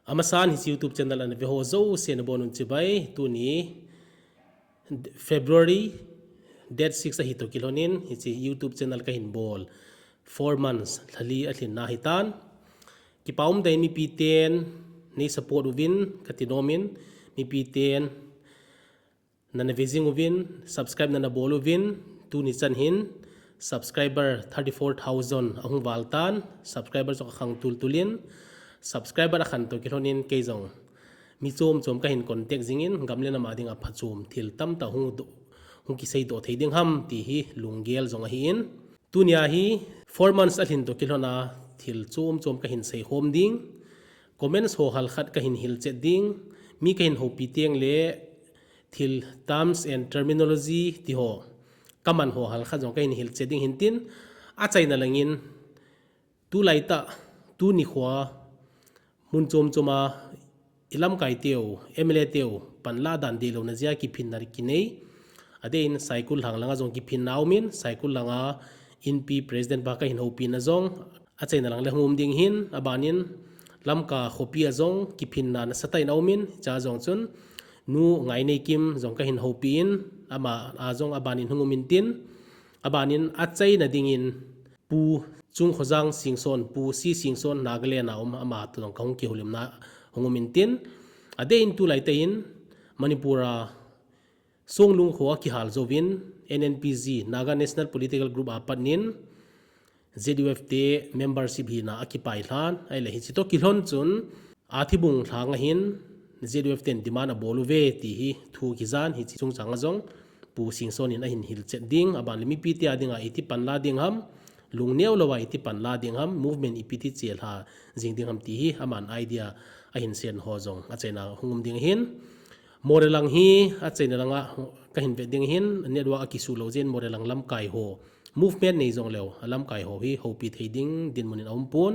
Amasan his YouTube channel and vehozo senabonun chibai tuni February date 6 hito kilonin his YouTube channel kahin bol 4 months thali atlin nahitan kipaum dai mi piten ni support win katinomin mi piten na navizing win subscribe na bolo win tuni chanhin subscriber 34,000 ahung waltan subscriber so khang tultulin subscriber akhan to kilonin keizong mi chom kahin contact zingin gamle na mading a phachum thil tam ta hung ki sei do theiding ham ti hi lunggel zong hi in tunia hi 4 months alhin to kilona thil chom kahin sei hom ding comments ho hal khat kahin hil che ding mi kahin ho piteng le thil terms and terminology ti ho kaman ho hal khat zong kahin hil che ding hintin a chaina langin tu laita tu ni khwa mun choma ilam kai teu MLA teu panla dan de lo na zia ki phin nar kinei adein cycle hanglanga jong ki phin naumin cycle langa inp president ba ka hin hopi na jong achaina lang le hum ding hin abanin lamka khopi azong ki phin na satai naumin cha jong chun nu ngai nei kim jong ka hin hopi in ama azong abanin hungumin tin abanin achai na dingin pu chung khojang singson pu si singson Nagaland aum ama tu dong kaung ki holim na hongumin tin ade in tu lai tein Manipura songlung kho ki hal zovin NNPZ Naga National Political Group apanin ZUFT membership hi na akipai hlan ai le hi chito kilhon chun athibung thlang hin ZUFT demand a boluve ti hi thu ki zan hi chung changa jong pu singson in a hin hil chet ding aban limi pt adinga iti panla ding ham lungneu lawa iti panla ding ham movement ipiti chel ha jing ding ham ti hi aman idea a hin sen ho jong a chena hungum ding hin morelang hi a chena langa ka hin ve ding hin network akisu lo jen morelang lam kai ho movement nei jong lew alam kai ho hi ho pi thading din munin aumpon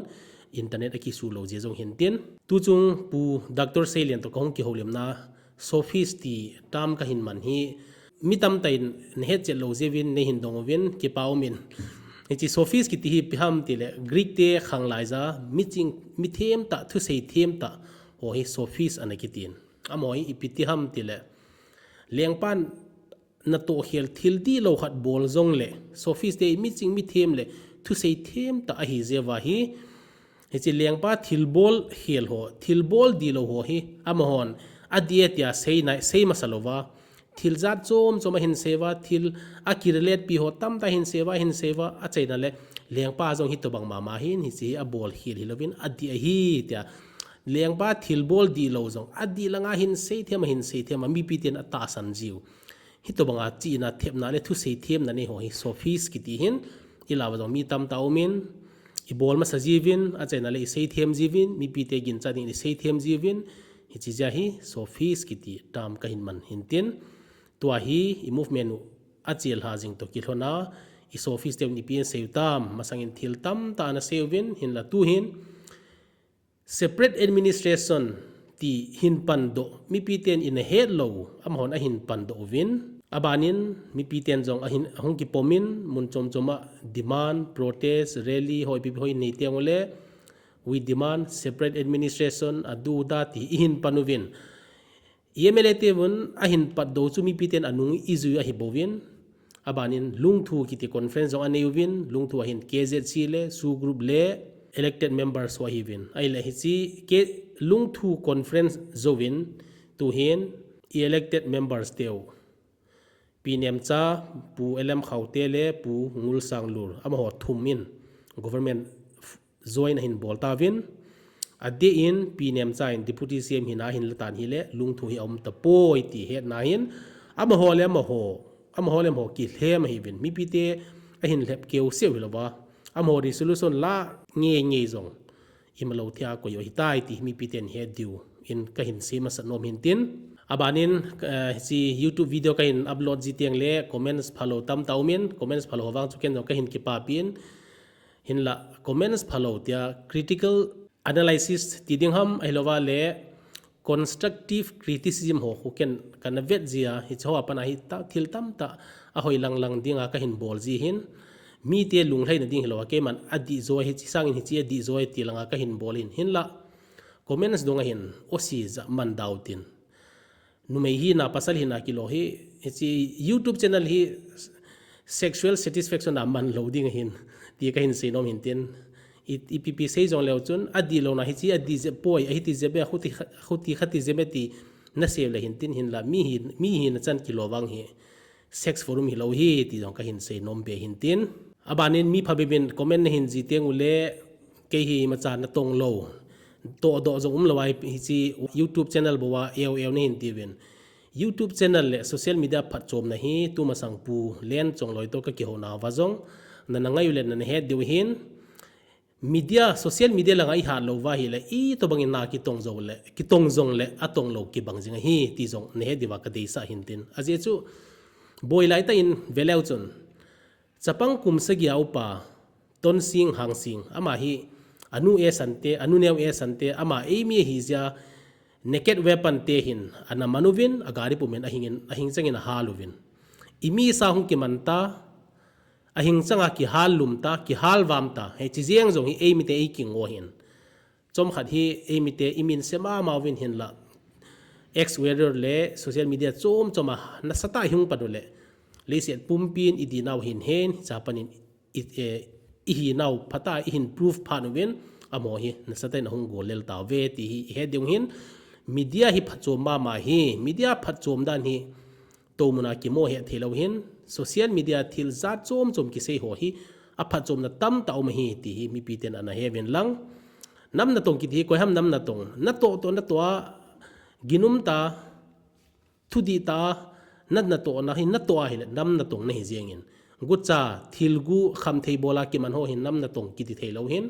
internet akisu lo je jong hin tin tu chung pu doctor salian to kong ki holem na sophisti tam ka hin man hi mitam tain nehet che lo jewin ne hin dongwin ki paumin ichi sophis ki ti piham tile greek te khanglaiza mithem ta thu sei them ta o hi sophis anakitin amoi ipiti ham tile lengpan na to hel thildi lo khat bol zong le sophis te mithem le thu sei them ta hi zewa hi ichi lengpa thilbol hel ho thilbol di lo ho hi amahon adietia sei masalova thilzat chom hin seva thil akirlet pi ho tam ta hin seva a chaina le lengpa jong hi to bang mama hin hi chi a bol hil hilovin adi hi tia lengpa thilbol di lo jong adi langa hin sei thema mi piten ata san jiu hi to banga chi na thepna le thu sei them na ne ho hi sophis ki ti hin ilawa jong mi tam taumin I bol ma sajivin a chaina le sei them jivin mi pite gin cha ni sei them jivin hi chi ja hi sophis ki ti tam ka hin man hin tin tua hi I movement achil ha jing to kilhona I office tem ni pin seutam masangin thil tam ta na sewin hin la tu hin separate administration ti hin pando mi piten in a head low amhon a hin pando win abanin mi piten jong a hin hong ki pomin mun choma demand protest rally hoi pi hoi nei tiangole we demand separate administration adu da ti hin panuwin MLA tevun ahin pat do chumi piten anung izu a hibovin abanin lungthu kiti conference ong anewin lungthu ahin KZC le su group le elected members wa hivin ai la hichi ke lungthu conference zowin tu hin elected members teu pinem cha pu elam khaute le pu ngul sanglur amaho thumin government join hin boltawin ade in pinem cha in deputy CM hina hin latan hile lungthu hi om ta poi ti het na hin amaho le mo ki hlem hivin mi pite a hin lep keu seu hilowa amaho resolution la nge zong imalo thia ko yo hitai ti mi piten he diu in ka hin sema sanom hin tin abanin si YouTube video ka hin upload ji tiang le comments follow tam taumin comments follow wang chuken ka hin ki pa pin hin la comments follow tia critical analysis tiding ham ailowa le constructive criticism ho huken kana vet zia hi chawa pana hi ta thil tam ta a hoi lang dinga ka hin bol ji hin mi te lung hlai na ding hilowa ke man adi zo hi chi sangin hi chi adi zo ti langa ka hin bolin hin la comments donga hin osi za man dautin numei hi na pasal hi na kilo hi chi YouTube channel hi sexual satisfaction na man loading hin ti ka hin sinom hin tin ipp sei jong leo chun adi lo na hi chi adi je poi a hi ti je be khuti khati je be ti na se le hin tin hin la mi hi na chan kilo wang hi sex forum hi lo hi ti jong ka hin sei nom be hin tin abanin mi phabe ben comment hin ji teng ule ke hi ma cha na tong lo to do jong lawai hi chi YouTube channel bowa ew ne hin ti ben YouTube channel le social media phat chom na hi tu ma sang pu len chong loi to ka ki ho na wa jong na ngai ule na he de hin media social media la ngai ha lo wa hi le I to bangin na ki tong jong le atong lo ki bang jinga hi ti jong ne he diwa ka de sa hin tin aje chu boy lai ta in velau chun chapang kum sa giau pa ton sing hang sing ama hi anu e sante anu neu e sante ama e mi hi ja naked weapon te hin ana manuvin agari pumen ahing changin haluvin imi sa hung ki manta ahing changa ki halum ta ki halwam ta he chi jeng jong hi e mi te e king o hin chom khat hi e mi te imin sema mawin hin la ex weather le social media choma na sata hung padule le set pumpin idinaw hin hen japanin I hi naw phata I hin proof phanuwen amo hi na satai na hung golel ta ve ti he ding hin media hi phachom ma hi media phachom dan hi to muna ki mo he thelo hin social media thil za chom ki sei ho hi a phachom na tam ta om hi ti hi mi piten ana heaven lang nam na tong ki thi ko ham nam na tong na to ginum ta thudi ta na to na hi na to hi nam na tong na hi jengin gucha thilgu kham thei bola ki man ho hin nam na tong ki ti thelo hin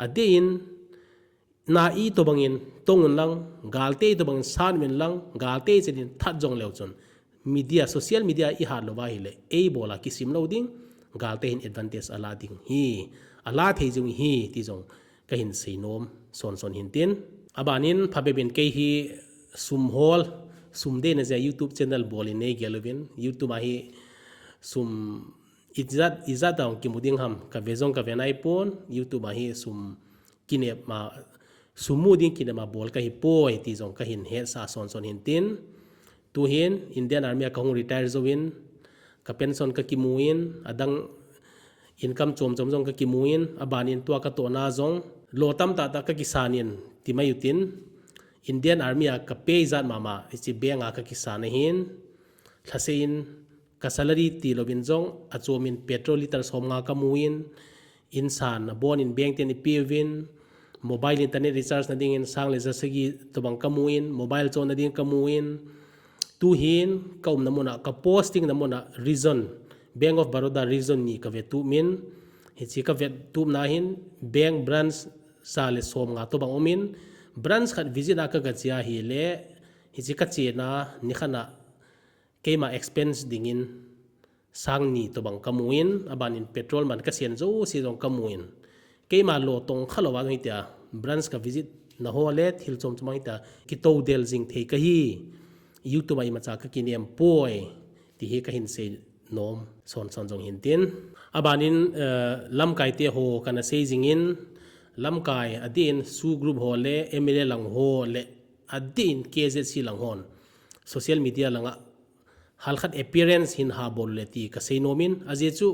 adein na I to bangin tongun lang galte to bang san men lang galte chin that jong leo chon media social media I ha lo wa hi le e bola ki sim lo ding galte in advantage ala ding hi ala thei jung hi ti jong ka hin sei nom son hin tin abanin phabe ben ke hi sum hol sum de na ja YouTube channel bolin nei gelovin YouTube hi sum izat daw ki muding ham ka vezong ka venai pon YouTube hi sum kine ma sumuding kine ma bol ka hi poi ti jong ka hin he sa son hin tin tu hin Indian Army ka hung retire zowin ka pension ka kimuin adang income chom jong ka kimuin abanin tua ka to na jong lotam ta ka kisanin ti mayutin Indian Army ka pay zat mama ichi benga ka kisana hin thasein ka salary ti lovin jong achomin petrol liter som nga kamuin insan bon in bank ten ipivin mobile internet recharge na ding in sang le jasagi tobang kamuin mobile chon na ding kamuin tu hin kaum namuna ka posting namuna reason Bank of Baroda reason ni ka vetu min hichi ka vet tu na hin bank branch sa le som nga tobang omin branch khat visit aka ga chia hi le hichi ka che na ni khana keima expense dingin sang ni to bang kamuin abanin petrol man ka sian zo si jong kamuin keima lo tong khalowa ngai tia branch ka visit na ho le thil chom chmai ta ki to del jing thei ka hi YouTube ai ma cha ka kiniam poi ti hi ka hin se nom son jong hin tin abanin lam kai te ho kana se jingin lam kai adin su group ho le MLA lang ho le adin KZC lang hon social media langa halkhat appearance hin ha bol leti ka seinomin aje chu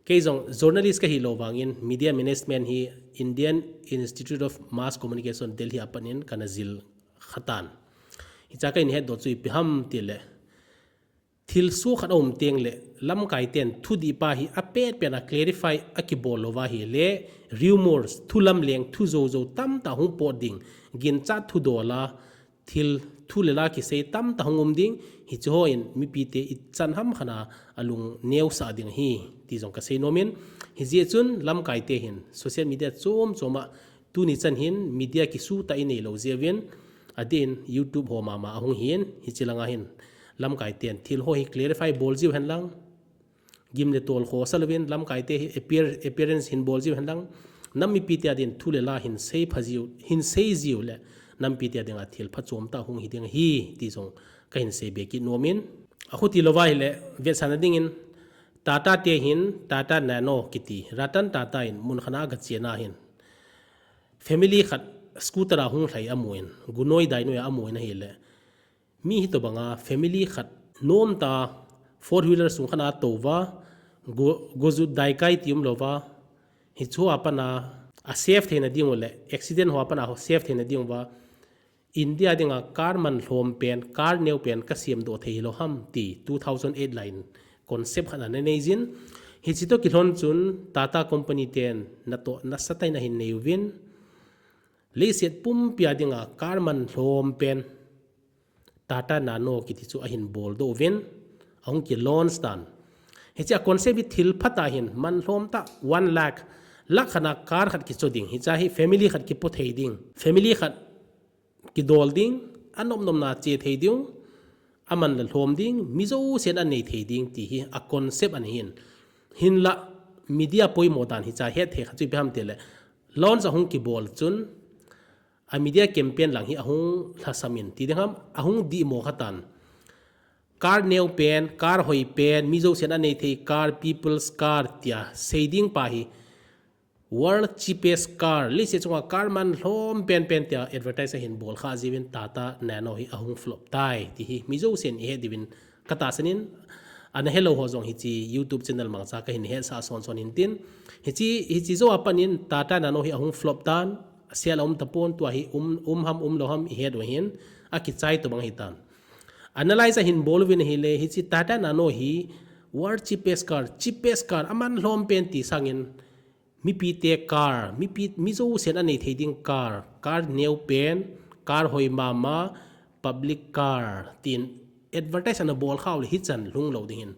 keizong journalist ka hi lowangin media management hi Indian Institute of Mass Communication Delhi apanin kana zil khatan hicha kai he do chui piham tile thil su khat om teng le lam kai ten thu di pa hi apet pena clarify akibol lowa hi le rumors thulam leng thu zo tam ta hung poding gin cha thu dola thil thu lela ki sei tam ta hungum ding hi cho in mi pi te I chan ham khana alung neu sa ding hi ti jong ka sei nomin hi je chun lam kai te hin social media choma tu ni chan hin media ki su ta inei lo jewin adin YouTube ho mama ahung hin hi chilanga hin lam kai ten thil ho hi clarify bol jiu han lang gim le tol kho salwin lam kai te appearance hin bol jiu han lang nam mi pi te adin thu lela hin sei phajiu hin sei jiu le nam pi te adinga thil phachom ta hung hi ding hi ti jong ka hin sei be ki nomin akhuti lowai le ve sanading in Tata te hin Tata Nano kiti Ratan Tata in mun khana ga chena hin family khat scooter a hung thlai amoin gunoi dai noi amoin na hele mi hi to banga family khat nom ta four wheeler sung khana towa gozu dai kai tium lova hi chu apana a safe thena ding ole accident ho apana ho safe thena ding wa India dinga car man hlom pen car new pen ka siam do thei lo ham ti 2008 line concept khana ne neijin hi chito kilhon chun Tata company ten na to na satai na hin neuvin le set pum pia dinga car man hlom pen Tata Nano ki ti chu a hin bol do vin ong ki launch dan hi cha concept thil phata hin man hlom ta 1 lakh lakhana car khat ki choding hi cha hi family khat ki po thei ding family khat ki dol ding anom nom na che thei ding aman la hlom ding mizo sen an nei thei ding ti hi a concept an hin la media poi modan hi cha he the kha chu bham tele launch ahung ki bol chun a media campaign lang hi ahung thasamin ti dingam ahung di mo khatan car new pen car hoi pen mizo sen an nei thei car people's car tia saying pa hi world cheapest car lise chunga car man hlom pen tia advertise hin bol kha jiwin Tata Nano hi ahung flop tai ti hi mizo sen he divin kata sanin an hello ho jong hi chi YouTube channel mang cha ka hin he sa son hin tin hi chi zo apanin Tata Nano hi ahung flop tan sel tapon to hi ham lo ham he do hin a ki chai to bang hi tan analyze hin bol win hi le hi chi Tata Nano hi world cheapest car aman hlom pen ti sangin mi pi te car mi zo sen an nei theding car new pen car hoi mama public car tin advertise an bol khaw hi chan lung lo ding hin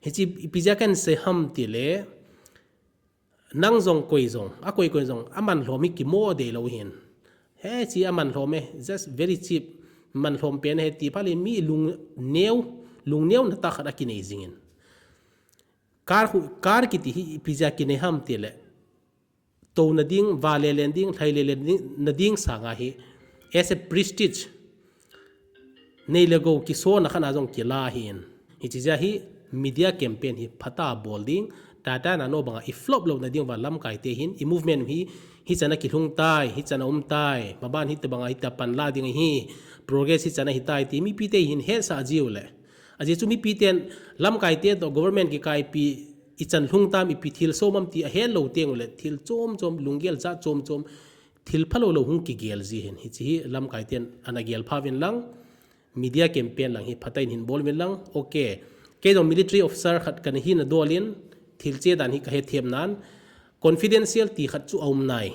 hi chi pija kan se ham ti le nang jong koi jong a koi jong aman hlomi ki mo de lo hin he chi aman hlome just very cheap man hlom pen he ti pali mi lung new na ta khada ki nei jingin car ki ti pija ki ne ham ti le to na ding vale landing thaile landing na ding sanga hi as a prestige nei lego ki so na khana jong ki la hin hi chi ja hi media campaign hi phata bolding Tata Nano banga i flop lo na ding wa lam kai te hin i movement hi chana ki lung tai hi chana tai maban hi te banga hi ta pan la ding hi progress hi chana hi tai ti mi pi te hin he sa jiu le aje chu mi pi ten lam kai te to government ki kai pi i chan lung tam i pi thil so mam ti a hen lo teng le thil chom lungel za chom thil phalo lo hung ki gel ji hen hi chi lam kai ten ana gel phawin lang media campaign lang hi phatain hin bol min lang okay ke do military officer khat kan hi na dolin thil che dan hi ka he them nan confidential ti khat chu om nai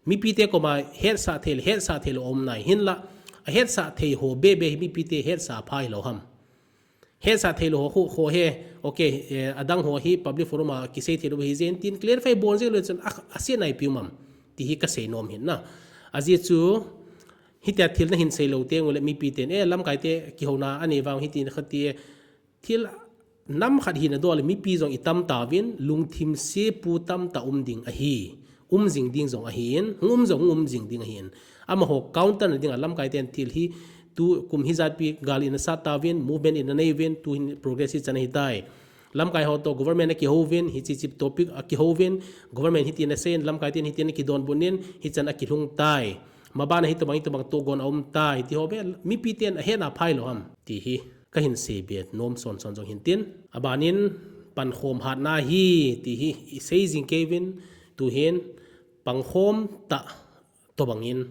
mi pi te ko ma her sa thel om nai hin la a her sa thei ho be mi pi te her sa phai lo ham he sa thelo ho he okay adang ho hi public forum ki sei thelo hi zen tin clarify bol je le chon ase nai piumam ti hi ka sei nom hin na aji chu hi ta thil na hin sei lo te ngole mi pi ten lam kai te ki hona ani wang hi tin khati thil nam khat hi na dol mi pi jong itam ta win lung thim se pu tam ta ding a hi jing ding jong a hin jong jing ding a hin ama ho counter na ding lam kai ten thil hi tu kum hizat pi gal in sa tawin movement in an event to progressive chana hitai lam kai ho to government ki hovin hi chi chip topic ki hovin government hi tin sen lam kai tin hi tin ki don bunin hi chana ki lung tai mabana hi to bang to gon om tai ti hobe mi pi ten a hena phai lo ham ti hi ka hin se bet nom son jong hin tin abanin pan khom hat na hi ti hi sei jing kevin tu hin pang khom ta to bangin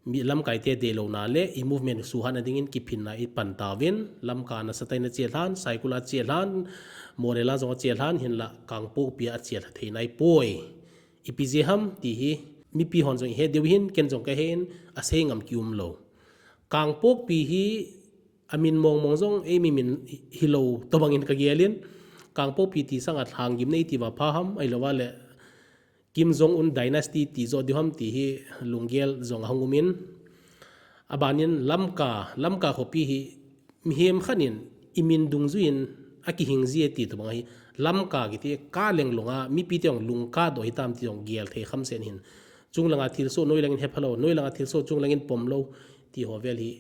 mi lam kai te de lo na le i movement su han adingin ki phin na i pan tawin lam ka na satai na chelhan cycle chelhan morela zo chelhan hin la kangpo pia chel thei nai poi ipj ham ti hi mi pi hon jong he deuhin ken jong ka hen a sengam kium lo kangpok pi hi amin mong jong e mi min hilo to bangin ka gelin kangpok pi ti sangat hang gim nei ti wa phaham ai lo wale Kim Jong Un dynasty ti zo diham ti hi lungel zong hangumin abanin lamka hopi hi mihem khanin imin dungzuin aki hingzi ti to bangai lamka gi ti ka leng lunga mi pi tiong lungka do hitam ti ong gel the kham sen hin chunglanga thil so noi langin hephalo noi langa thil so chunglangin pomlo ti hovel hi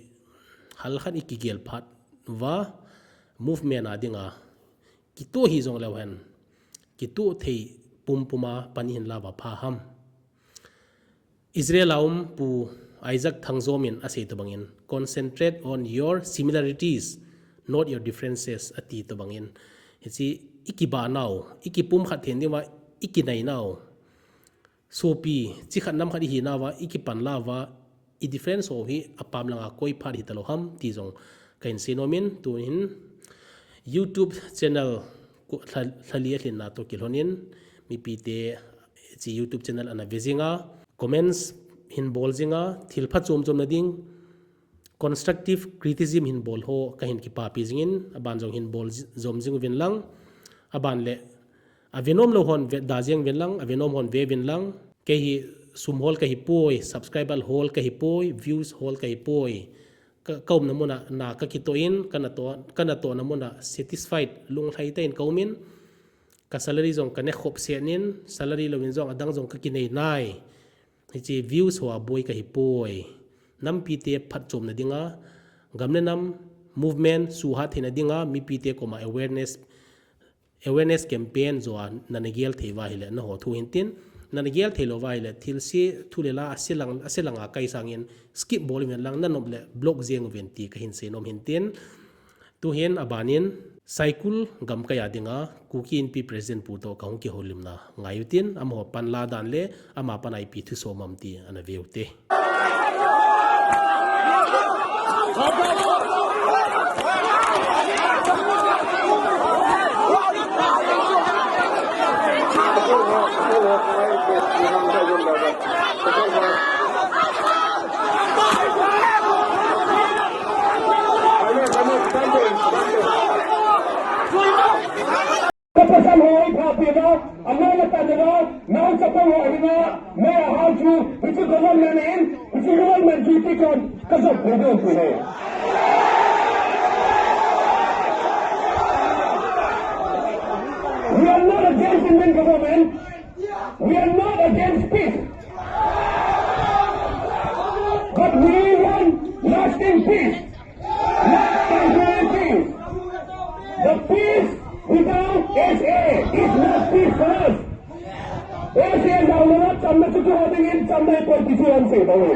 hal khan iki gel phat wa movement adinga ki to hi zong lawan ki to thei pumpuma panin lava phaham Israel laum pu Isaac thangzomin ase to bangin concentrate on your similarities not your differences ati to bangin hichi ikiba naw ikipum khat hen diwa ikinai naw sopi chi khat nam khadi hi nawa ikipan lawa I difference ho hi apam langa koi phar hi talo ham ti jong kain sinomin tu in YouTube channel ko thali hlin na to kilhonin mi pite chi YouTube channel ana vezinga comments hin bol zinga thilpha chom na ding constructive criticism hin bol ho kahin ki pa pi jingin aban jong hin bol zom jing win lang aban le avenom lo hon da jeng win lang avenom hon ve win lang ke hi sum hol ka hi poi subscriber hol ka hi poi views hol ka hi poi kaum namuna na ka kitoin kana to namuna satisfied lung thai ten kaumin ka salary jong ka ne khop senin salary lo win jong adang jong ka kinai nai hi views ho boy ka hi poi nam pite phat chom na dinga gamne nam movement su ha thina dinga mi pite ko ma awareness campaign zo nanagel theiwa hile na ho thu hintin nanagel thelo wa hile thilsi thulela asilang kai sangin skip bol men lang nanoble block jeng venti ka hin se nom hintin tu hen abanin cycle gam kaya dinga kuki in pi present pu to kaung ki holimna ngayutin amho panla dan le ama panai pi thu somam ti ana veute Kapasal hoy kapira amana tadana now kapal hoy na may how to which government in which government duty kon kaso bodo ko hai we are not against Indian government we are not against peace but we want lasting peace not temporary peace the peace without SA is not peace for us. SA daulat sampai cucu hodingin sampai perkisian sih tahu.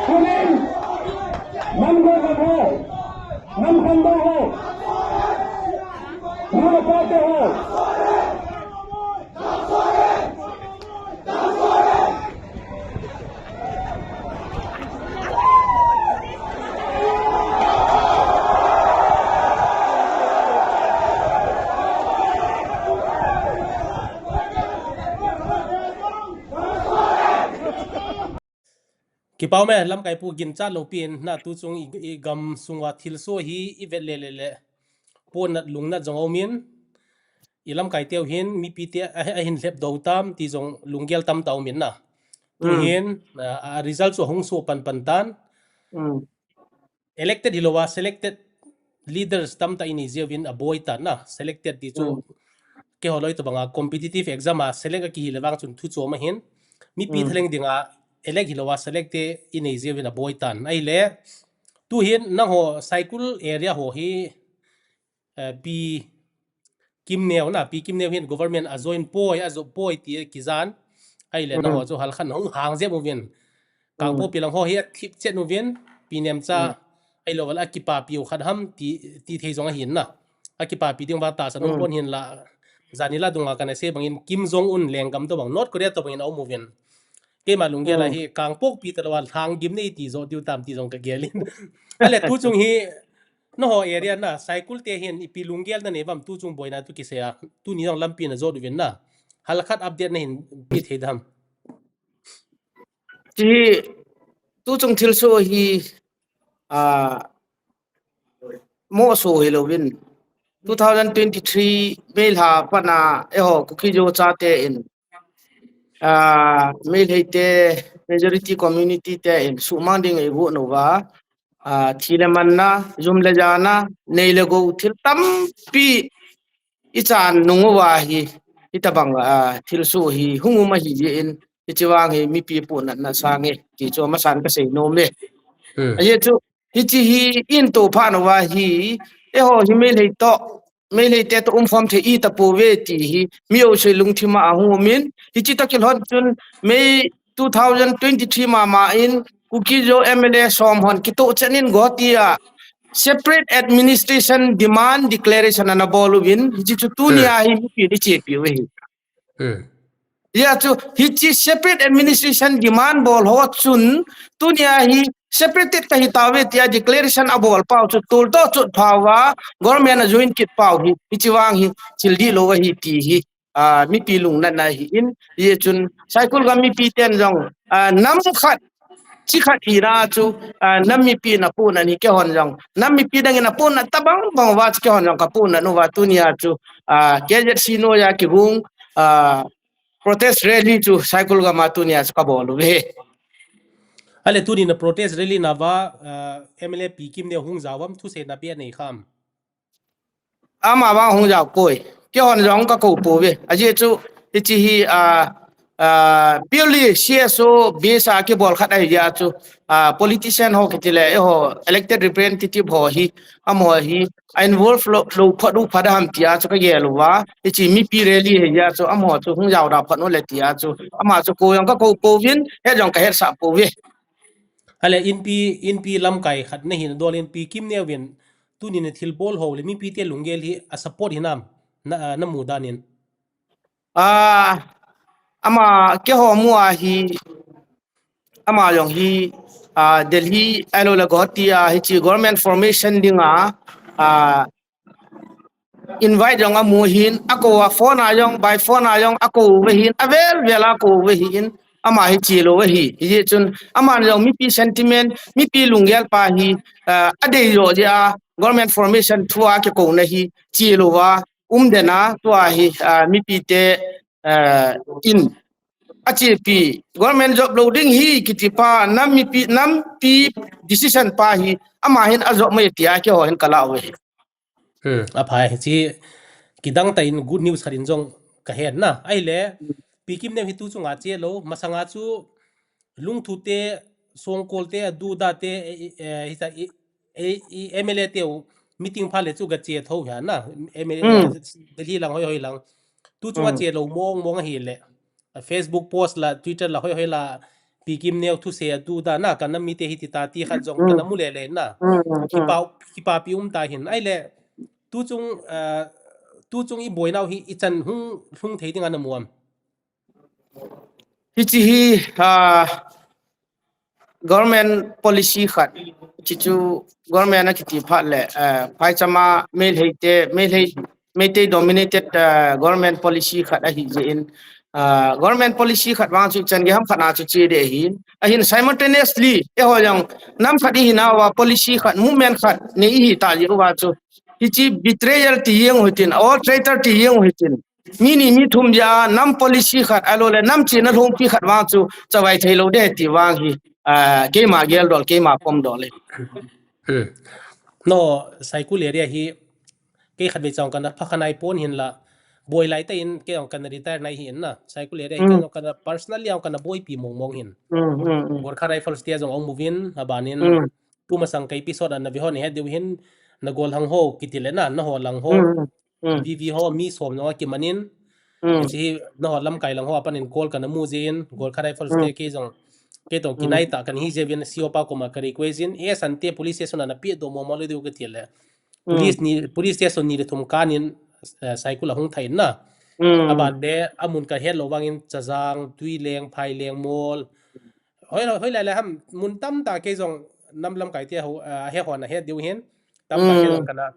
Kemudian, nam gogan ho, nam khanda ho, nam pate ho. ki pau me lam kai pu gin cha lo pin na tu chung I gam sungwa thil so hi I vel le pon na lung na jong omin I lam kai teu hin mi pi te a hin lep do tam ti jong lunggel tam taw min na tu hin a result so hong so pan tan elected hilowa selected leaders tam ta ini win a boy ta na selected ti chu ke holoi to banga competitive exam a select ki hilawang chun thu choma hin mi pi thleng dinga elect hilowa selecte in Asia win a boy tan ai le tu hin na ho cycle area ho hi pi kimneu na pi kimneu hin government a join poi a zo poi ti kizan ai le na ho zo hal khan hong hang je movin kang po pilang ho hi thip chet movin pi nem cha ai lo wala kipa pi khat ham ti thei zonga hin na akipa pi ding wa ta san pon hin la zanila dunga kana se bangin Kim Jong Un lengkam to bang North Korea to bangin au movin ke malung ge la hi kang pok pi talwal thang gim nei ti zo tiu tam ti jong ka gelin ale tu chung hi no ho area na cycle te hin pi lunggel na ne bam tu chung boina tu ki se a tu ni jong lampi na zo du win na halakhat update na hin pi the dam ti tu chung thil so hi mo so helowin 2023 mail ha pana eho kukijo chate in mail heite majority community te in sumanding e wo nova thilemanna jumle jana neilego thil tam pi ichan nungwa hi itabang thilsu hi hunguma hi in ichiwang hi mi pi pu na sange ki cho ma san ka sei nomle aye chu hichi hi in to phanwa hi eho hi mail heite to form the I ta po ve ti hi mi o se lungthima hu min hi chi ta kil hon chun May 2023 ma in kuki jo MLA som hon ki to chanin go tia separate administration demand declaration ana bolu win hi chi chu tu nia hi pi di che pi we ya chu hi chi separate administration demand bol ho chun tu nia hi separated ka hi tawe tia declaration abol pau chu tul to chu phawa government a join kit pau hi chi wang hi childi lo wa hi ti hi mi pi lung na na hi in ye chun cycle ga mi pi ten jong nam khat chi khat hi ra chu nam mi pi na pu na ni ke hon jong nam mi pi dang na pu na tabang bang wa ke hon jong ka pu na no wa tu nia chu gadget sino ya ki bung protest rally chu cycle ga ma tu nia ka bolu we ale tuni na protest rally na wa MLA pi kim ne hung zawam thu se na pe nei kham ama ba hong jaw koi ke hon jong ka ko po we aje chu chi hi purely CSO bisa ke bol khat ai ya chu politician ho kitile ho elected representative ho hi amo hi involve lo phadu phadam tia chu ka ye lo wa chi mi pi rally he ya chu amo chu hong jaw da phano le tia chu ama chu ko yang ka ko po win he jong ka he sa po we ale in pi lam kai khat ne hin dol in pi kim ne wen tuni ne thil bol ho le mi pi te lungel hi a support hinam na mu danin ama ke ho mu hi ama yong hi Delhi alo la gotia hi chi government formation dinga invite yong amu hin ako wa phone ayong by phone ayong ako we hin avel vela ko we hin ama hi chi lo we hi ye chun ama yong mi pi sentiment mi pi lungel pa hi ade yo ja government formation thua ke ko na hi chi lo wa dena to hi mi pi te in achipi government job loading hi kitipa nam pi decision pa hi ama hin azo mai tia ke ho hin kala we aphai chi kidang ta in good news kharin jong ka hen na ai le pi kim ne hi tu chunga che lo masanga chu lungthu te songkol te du da te hi sa MLA te meeting phale chu ga che tho ya na MLA delhi lang hoi lang tu chunga che lo mong hi le Facebook post la Twitter la hoi la pi kim ne thu se du da na kan mi te hi ti ta ti khat jong kan mu le le na ki pa pi ta hin ai le tu chung i boy now hi i chan hung thei ding an muam hi chi hi government policy khat chi chu government na kiti phat le phai chama mei dominated government policy khat a hi je in government policy khat wang chu chan ge ham khana chu che de hin simultaneously e ho yang nam khati hina wa policy khat movement khat ne hi ta ji wa chu hi chi betrayal ti yeng hoitin or traitor ti yeng hoitin mi thum ja nam policy khat alo le nam chi na long pi khat wang chu chawai thailo de ti wang hi ke ma gel dol ke ma pom dol no cycle area hi ke khat be chang kan phakhanai pon hin la boy lai ta in ke on kan retire nai hin na cycle area ke on kan personally on kan boy pi mong hin gor kha rifle stia jong ong movin abanin tu masang kai episode an vi hon he de hin na gol hang ho kitile na ho lang ho vi ho mi som no ki manin chi na ho lam kai lang ho apanin gol kan mu jin gol kha rifle stia ke jong ke to kinai ta kan hi je vin cio pa ko ma kari question e sante police station na pi do mo mo le de ke tile police station ni de thum kanin cycle hung thain na aban de amun ka het lo wangin chajang tui leng phai leng mol hoi la ham mun tam ta ke jong nam lam kai te ho he hon na he diu hen tam ta ke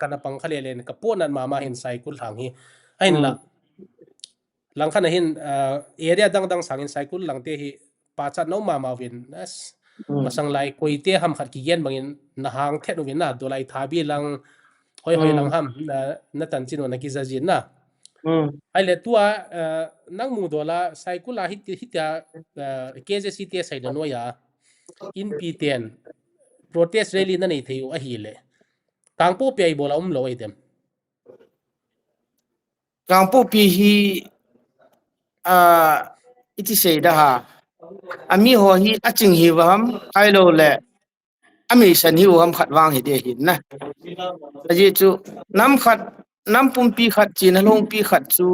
kana pang khale len ka pon an ma hin cycle hang hi ain la lang khana hin area dang sangin cycle lang te hi pa chat no ma win as masang lai koi te ham khat ki yen bangin na hang the no win na do lai thabi lang hoi lang ham na tan chin na ki jajin na ai le tua nang mu dola cycle a hita KJC te sai no ya in P10 protest rally na nei theu a hi le tangpo pe bola lo idem tangpo pi hi iti sei da ha ami ho hi aching hi wam ai lo le ami san hi wam khat wang hi de hin na aji chu nam pum pi khat chin long pi khat chu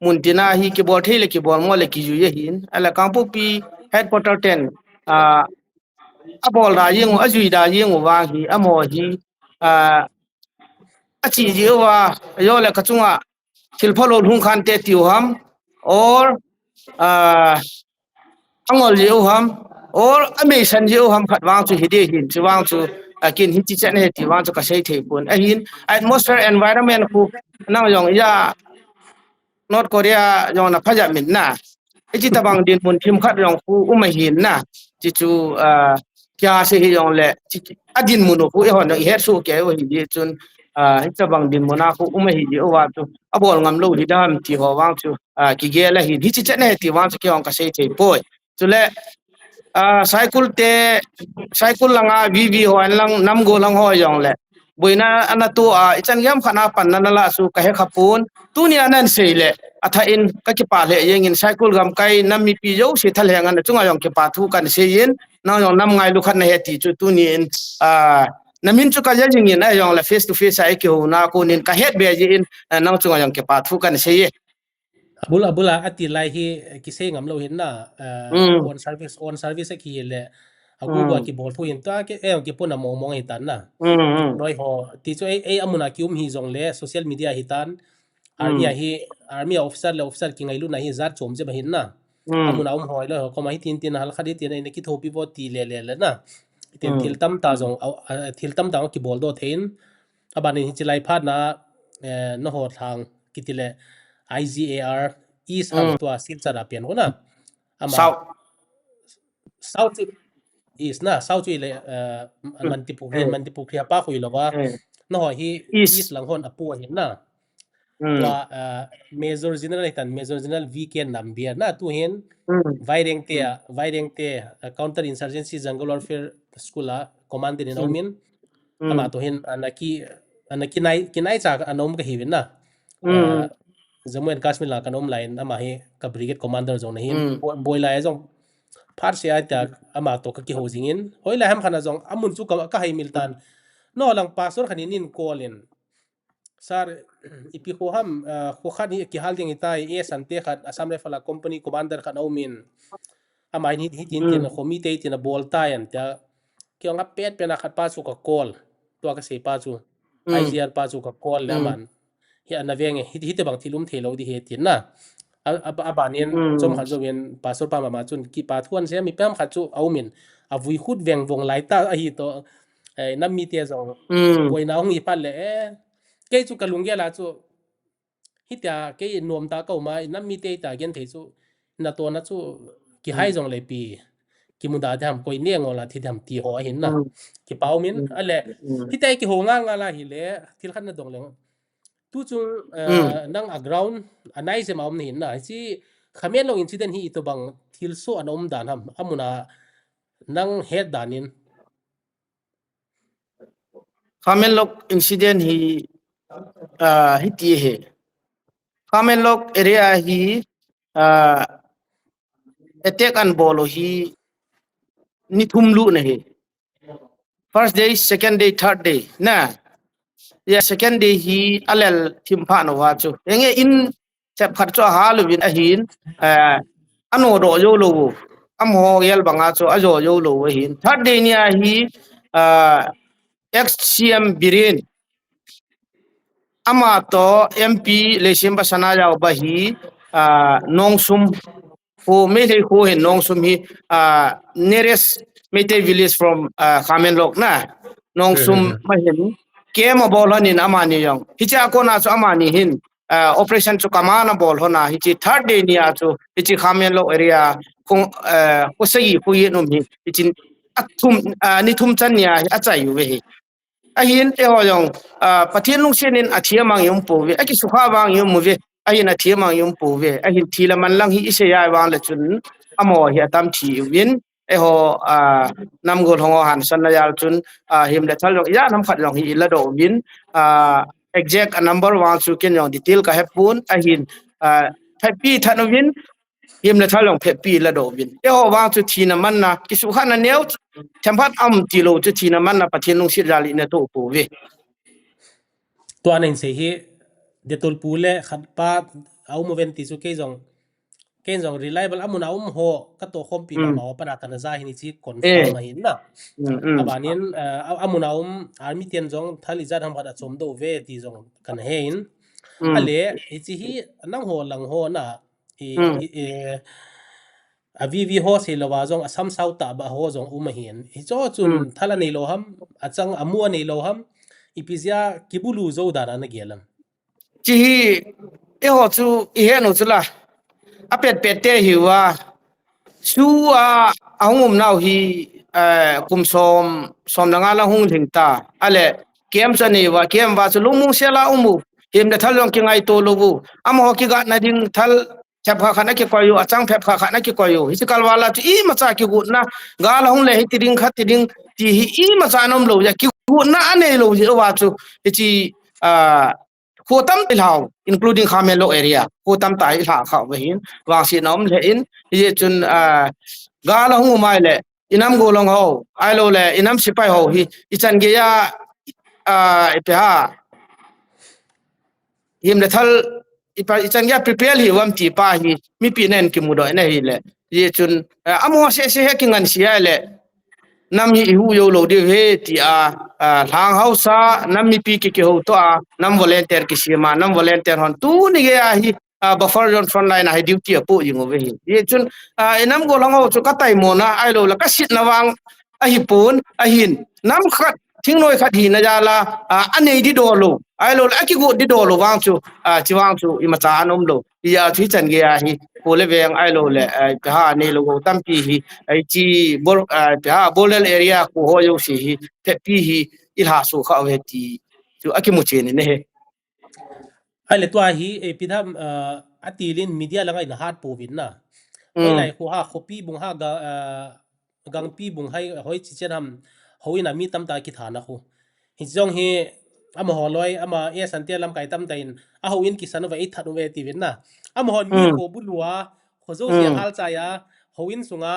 muntina hi ki bol thele ki bol mo le ki ju ye hin ala kampu pi headquarter 10 abol da yeng ajui da yeng wa hi amo hi achi ji wa yo le kachunga thilphalo lung khan te tiu ham or angol je ham or amesan je ham khat wang chu hide hin chu wang chu kin hi chi chen he ti wang chu ka sei the pun a hin atmosphere environment khu nang yong ya North Korea yong na phaja min na ji tabang din mun thim khat yong khu uma hin na chi chu kya se hi yong le adin mun khu e hon he su ke o hi ji chun hi tabang din mona khu uma hi ji o wa chu abol ngam lo hi dam ti ho wang chu ki ge la hi chi chen he ti wang chu ke ong ka sei the poi chu le cycle langa VV ho lang nam go lang ho yong le buina anatu ichan yam khana pan na la su ka he khapun tu ni anan sei le atha in ka ki pa le yeng in cycle gam kai nam mi pi yo se thal hang an chunga yong ke pa thu kan se yin na yong nam ngai lu khat na he ti chu tu ni in namin chu ka ya jing in yong la face to face ai ke ho na ko nin ka het be ji in na chunga yong ke pa thu kan se ye abula ati lai hi ki se ngam lo hin na on service ki le agu gwa ki bol thu in ta ke ki puna mong hi tan na noi ho ti chu ei amuna kium hi jong le social media hi tan army officer ki ngai lu na hi zar chom je ba hin na amuna hoi lo ko mai tin hal khadi tin ne ki thopi bo ti le na tin thil tam ta jong thil tam ta ki bol do thein abani hi chilai phat na no ho thang ki ti le IGAR East ham to silchara pian ko na ama south is na south ile mantipukria pa khoi lawa no hi east lang hon apu hin na wa major general VK Nambia na tu hin vaireng te counter insurgency jungle warfare school commander in omin ama to hin anaki nai cha anom ka hiwin na Jammu and Kashmir la kanom line ama hi ka brigade commander zone hi boila jong phar se ai ta ama to ka ki hojing in hoila ham khana jong amun chu ka hai miltan no lang pasor khanin in callin sar ipi ko ham ko khani ki halding itai e sante khat Assam Rifle company commander khan omin ama ni hi tin khomi te tin bol ta yan ta ki nga pet pena khat pa chu ka call to ka se pa chu IGR pa chu ka call le man hi anaveng hi te bang thilum thelo di he tin na abanin chom khajowen pasor pa mama chun ki pa thuan se mi pam kha chu aumin avui khut veng vong lai ta hi to nam mi te zo boina hong hi pa le ke chu kalungya la chu hi ta ke nom ta ko ma nam mi te ta gen the chu na to na chu ki hai jong le pi ki munda dham koi ne ngola thi dham ti ho hin na ki paumin ale hi te ki ho nga la hi le thil khan na dong le tu chu nang a ground anai se maum ni na chi khamen lo incident hi to bang thil so anom dan ham amuna nang head danin khamen lok incident hi ti he khamen lok area hi attack an bolo hi ni thumlu na he first day second day third day na second day hi alel thimpha no wa chu enge in chap khat cho halu bin a hin ano do yo lo amho yel banga cho ajo yo lo hin third day nia hi XCM Birin ama to MP lesim basana yaw ba hi nongsum ho mele ho he nongsum hi nearest mete village from Khamenlok na nongsum mahin kema bol hanin amani yang hicha kona chu amani hin operation chu kamana bol hona hichi third day nia chu hichi Khamenlok area ko sei ko ye nom hi hichi athum ni thum chan nia achai we ahin te ho yong pathian lung senin athia mang yum po we aki sukha wang yum mu we ahin athia mang yum po we ahin thila man lang hi ise ya wang la chun amo hi atam thi win e ho nam gol hongo han san na yal chun him le thal ya nam khat long hi la do win exact number wang chu ken yong detail ka hepun ahin happy than win him le thal long phepi la do win e ho wang chu thi na man na ki sukha na neu temphat am ti lo chu thi na man na pathian lung sit jali na to po we to anin se hi detol pule khat pa au moventi su ke jong reliable amuna ho ka to khom pi ma pa ta na za hi ni chi confirm ma hin na abanin amuna army ten jong thali za ham hada chom do ve ti jong kan hein ale chi hi nang ho lang ho na avivi ho se lawa jong asam sau ta ba ho jong hin hi cho chun thala nei lo ham achang amu nei lo ham ipizia kibulu zo da na gelam chi e ho chu e he no chu la a pet te hi wa chu ahum nau hi kum som na nga la hung thing ta ale kem cha ni wa kem wa chu lung mung sela umu him da thal long ki ngai to lo bu am ho ki ga na ding thal chap kha khana ki koyu achang phep kha khana ki koyu hi kal wala chu I ma cha ki gu na ga la hung le hi ti ding khat ti ding ti hi I ma cha nom lo ya ki gu na ane lo ji wa chu chi khotam tilhau including khamelo area khotam tai la kha wa hin wa si nom le in ye chun ga la hung mai le inam go long ho ai lo le inam sipai ho hi ichan ge ya ha him le thal ichan ya prepare hi wam ti pa hi mi pi nen ki mu do na hi le ye chun amo se he ki ngan sia le nam hi hu yo lo de he ti thang hausa nam mi pi ki ho to nam volunteer ki sima nam volunteer hon tu ni ge hi buffer zone front line hi duty po ying over hi ye chun enam go long ho chu ka tai mo na ai lo la ka sit na wang hi pun hin nam khat thing noi khat hi na ja la anei di do lo ai lo la ki go di do lo wang chu chi wang chu I ma cha anom lo ya thi chan ge hi ko le weng ai lo le ha ne lo go tam pi hi ai chi bol bolel area ko ho yo si hi te pi hi ilha su kha we ti chu akimu che ne he ale to hi pidham atilin media langai na hat povin na lai ko ha khopi bung ha ga gang pi bung hai hoi chi chenam hoina mi tam ta ki thana khu hi jong hi ama holoi ama santia lam kai tam tain a hoin ki sanu vai thanu ve ti vin na ama hon mi ko bulwa khozo sia hal cha ya hoin sunga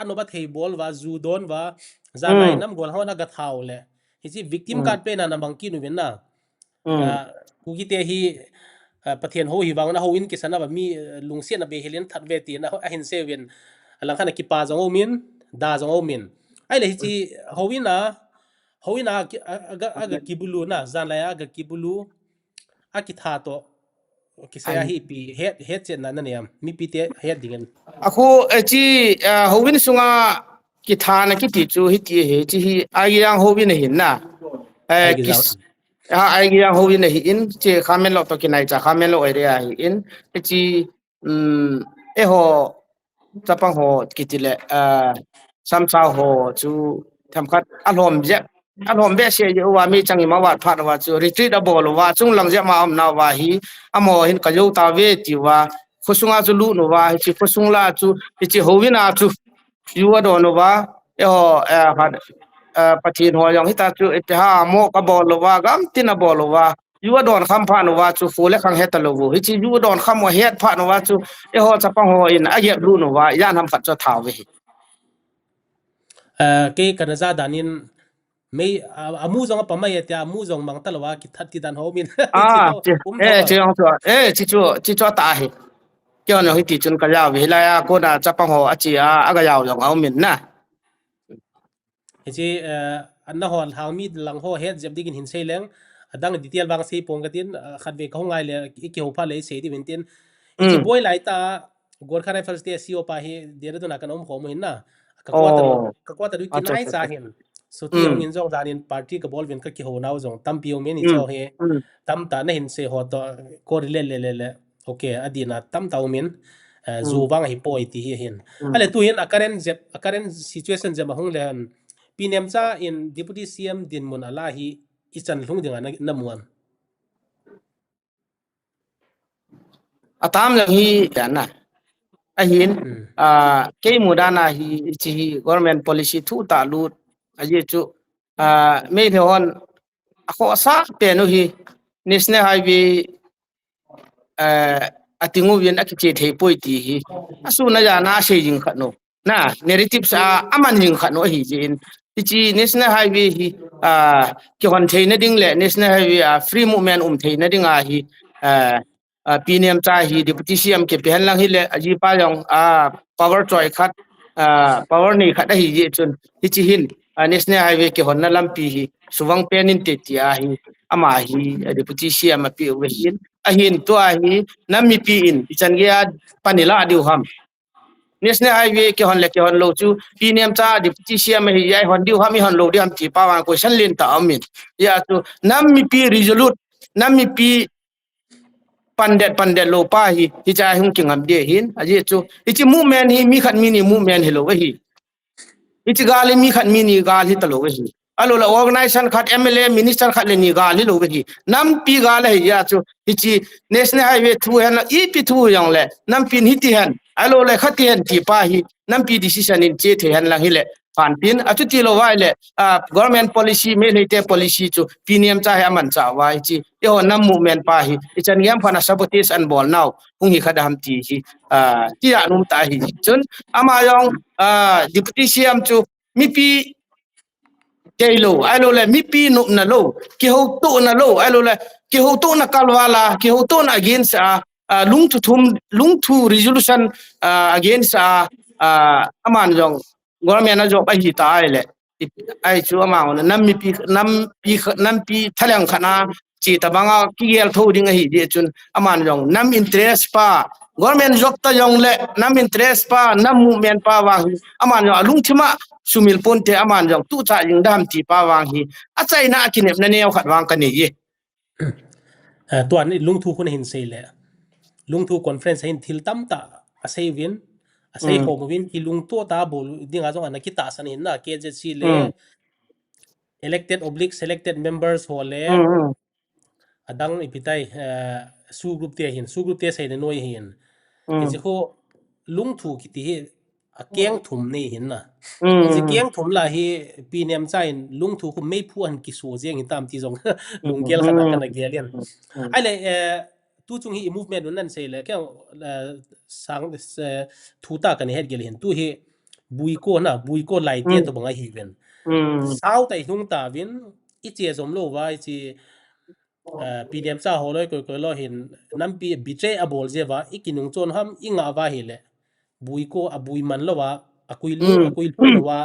anoba thei bol wa zu don wa zanai nam gol hona ga thau le hi chi victim card pe na namang ki nu vin na ku gi te hi pathian ho hi wang na hoin ki sana ba mi lungsian na be helen that ve ti na a hin se wen alang khana ki pa jong min da jong min ai le hi chi hoina aga kibulu na zanlaya aga kibulu akitha to kisaya hi pi het chen na ne mi pi te het dingen ako chi howin sunga ki thana ki ti chu hi ti he chi hi agyang howin hin na agyang howin hi in che khamen lo to ki nai cha khamen lo area hi in chi ho chapang ho ki ti le sam sa ho chu tham khat alom je alom be se yo wa mi changi ma wa phat wa chu retreat abol wa chung lang je ma am na wa hi amo hin ka yo ta ve ti wa khosunga chu lu no wa chi khosung la chu chi howina chu yu wa do no wa ho pathin ho yang hi ta chu ha mo ka bol wa gam tin bol wa yu wa don kham pha no wa chu fu le khang het lo wo hi chi yu don kham wa het pha no wa chu ho chapang ho in a ye lu no wa yan ham phat cho thaw ve ke kanaza danin mei amu jong pa mai ya amu jong mang talwa ki that ti dan ho min chi cho ta hi kyo no hi ti chun ka ya ve la ya ko na chapang ho achi aga yaw jong au min na chi anna hol hang mi lang ho het jeb digin hin seileng adang detail bang sei pong gatin khat ve ka ngai le ki ho pha le sei di wintin chi boy lai ta gorkha rifles te co pa hi dera duna kan ho mo hin na ka kwata du ki nai cha hin so ti ong in jong danin party ka bol win ka ki ho naw jong tam pi men ni cho he tam ta na hin se ho to ko le okay adina tam ta min zu wang hi poi ti hi hin ale tu hin a current situation je ma hung le pinem cha in deputy cm din mun ala hi ichan hlung dinga na muan atam lang hi na ahin ke mudana hi chi government policy thu ta lut aje chu me thon akho sa pe no hi national highway atingu yen akiche thei poi ti hi asu na ya na se jing khano na narrative sa aman jing khano hi jin chi national highway hi ki hon thei na ding le national highway free movement thei na ding hi ปีเนียมจาฮีดิปติซีเอ็มเก็บเห็นลังฮิเลอจีปายองpower joy khat power ni khat hi je chun hi chi hin national highway ke honna lampi hi suwang penin te tia hi ama hi deputy cm pi we hin a hin to a hi nammi pi in chan ge panila diu ham national highway ke hon le ke hon lo chu pi nem cha deputy cm hi yai hon diu ham hi hon lo di ham ti pa wa question len ta amin ya tu nammi pi resolute nammi pi pandet lo pa hi cha hung king am de hin aji chu ichi movement hi mi khat mi ni movement hi lo hi ichi gali mi khat mi ni gal hi talo hi alo la organization khat mla minister khat le ni gal hi lo hi nam pi gal hi ya chu ichi national highway thu han e pi thu yang le nam pin hi ti han alo le khat hen ti pa hi nam pi decision in che the han lang hi le pan pin atu ti lo wai le government policy me le te policy chu piniam cha ha man cha wai chi e ho nam movement pa hi ichan yam phana sabotage an bol now hung hi khadam ti hi ti ya num ta hi chun ama yong deputy cm chu mi pi keilo alo le mi pi nup na lo ki ho to na lo alo le ki ho to na kalwala ki ho to na against lung thu resolution against aman jong government na job ai ta ai le ai chu ama nam pi thalang khana chi ta banga ki gel tho ding hi je chun aman jong nam interest pa government job ta jong le nam interest pa nam movement pa wa aman jong lung thima sumil ponte aman jong tu cha jing dam ti pa wang hi a chai na kinep na neo khat wang kan ni ye ตัวนี้ลุงทูคนเห็นเซเลยลุงทูคอนเฟรนซ์เห็นทิลตั้มตาอาศัยวินอาศัยโฮมวินที่ลุงตัวตาบุลดิ้งอาจจะอันนั้นคิดตาสันเห็นนะ KJC เลย elected oblique selected members หัวเลยอดังอีพิไตสู้กรุ๊ปเตียเห็นสู้กรุ๊ปเตียใส่ในหน่วยเห็นที่เขาลุงทูคิดที่เกียงถุมนี่เห็นนะที่เกียงถุมละเฮปีเนียมใจลุงทูคุไม่พูดกิสูเจียงตามที่จงลุงเกลขนาดกันเกียเลียนไอ้เลยตู้จงฮี movement นั่นเสียเลยแค่สังทูตากันเฮ็ดเกลเห็นตู้เฮบุยโก้นะบุยโก้ไล่เตี้ยตัวบังไอฮีเวนสาวแต่ลุงตาวินอีเจียสมโลว่าอีปีเนียมจ้าหัวเลยก็เราเห็นน้ำปีบิเจอบอลเจว่าอีกินุงโจนห้ามอีงาว่าเห็นเลยบุยโก้บุยมันแล้วว่าคุยลูกว่า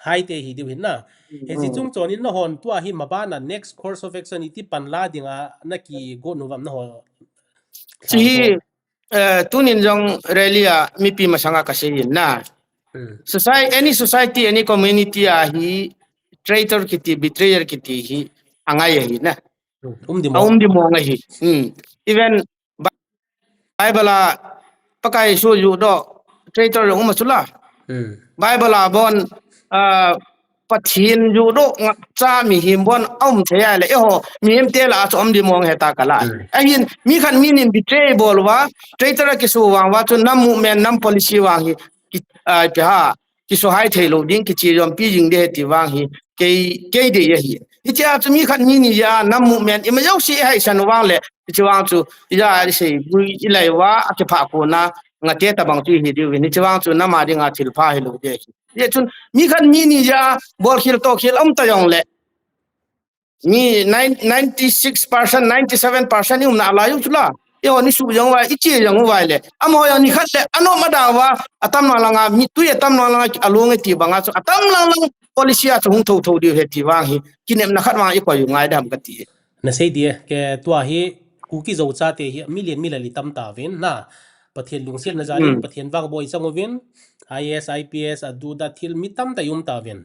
ไฮเตฮีเดียวเห็นนะเห็นสิจุงโจนินนะฮอนตัวหิมาบ้านน่ะ next course of action อีที่ปันลาดิงนักกีโกนุวัมนะฮอนที่ตุนินจงเรลียมีปีมาสังกัดเสียนะ any society any community ฮี traitor คิด betrayer คิดฮีอังไงฮีนะดิมองไงฮี even Bible ปะไกสู้อยู่ดอก traitor ลงมาสุดละ Bible บอนปะทินอยู่ดอกจ้ามีหิมบอนอ้อมเทียเลยโอ้มีหิมเตละอมดิมองเฮตากะละไอ้หินมีคันมีนิน betray บอลว่า traitor กิสู้วางว่าจุนน้ำ movement น้ำ policy วางฮีไปหากิสู้ให้เทโลดิ้งกิจียอมปีจิงเดติวางฮีเกยเดียฮีอีเจ้าจะมีคันมีนี่ยาน้ำ movement อีมันยกสิให้ฉันวางเลยจะวางจูอีจ้าอะไรสิบุยอีไลว่าอาจจะพากูนะงาเตตะบังจุฮีดิวินี่จะวางจูน้ำมาดิงาทิลพาให้โลเดฮีเยจุนมีคันมีนี่ยาบอลคิลโตคิลตะยองเลยมี96% 97% นี่มันอะไรอยู่จุล่ะเออนี่สุยังว่าอีเจียยังว่าเลยอามอยนี่คัดเลยอันนั้นมาดาว่าอัตมนาลังมีตุยอัตมนาลังอลงไอ้ที่บังอาจอัตมนาลัง policy อาจหงทูดีเฮติวางฮีกินเอ็มนักขัดวางอีกว่าอยู่ง่ายดำกันทีนั่นใช่ดีแกตัวเฮกูกิจวัตรเตะมิเลียนลิตัมตาวินนะประเทศลุงเซียนนะจ๊ะประเทศวางบอยจังวิน IS IPS ดูดัทิลมิตัมตายุมตาวิน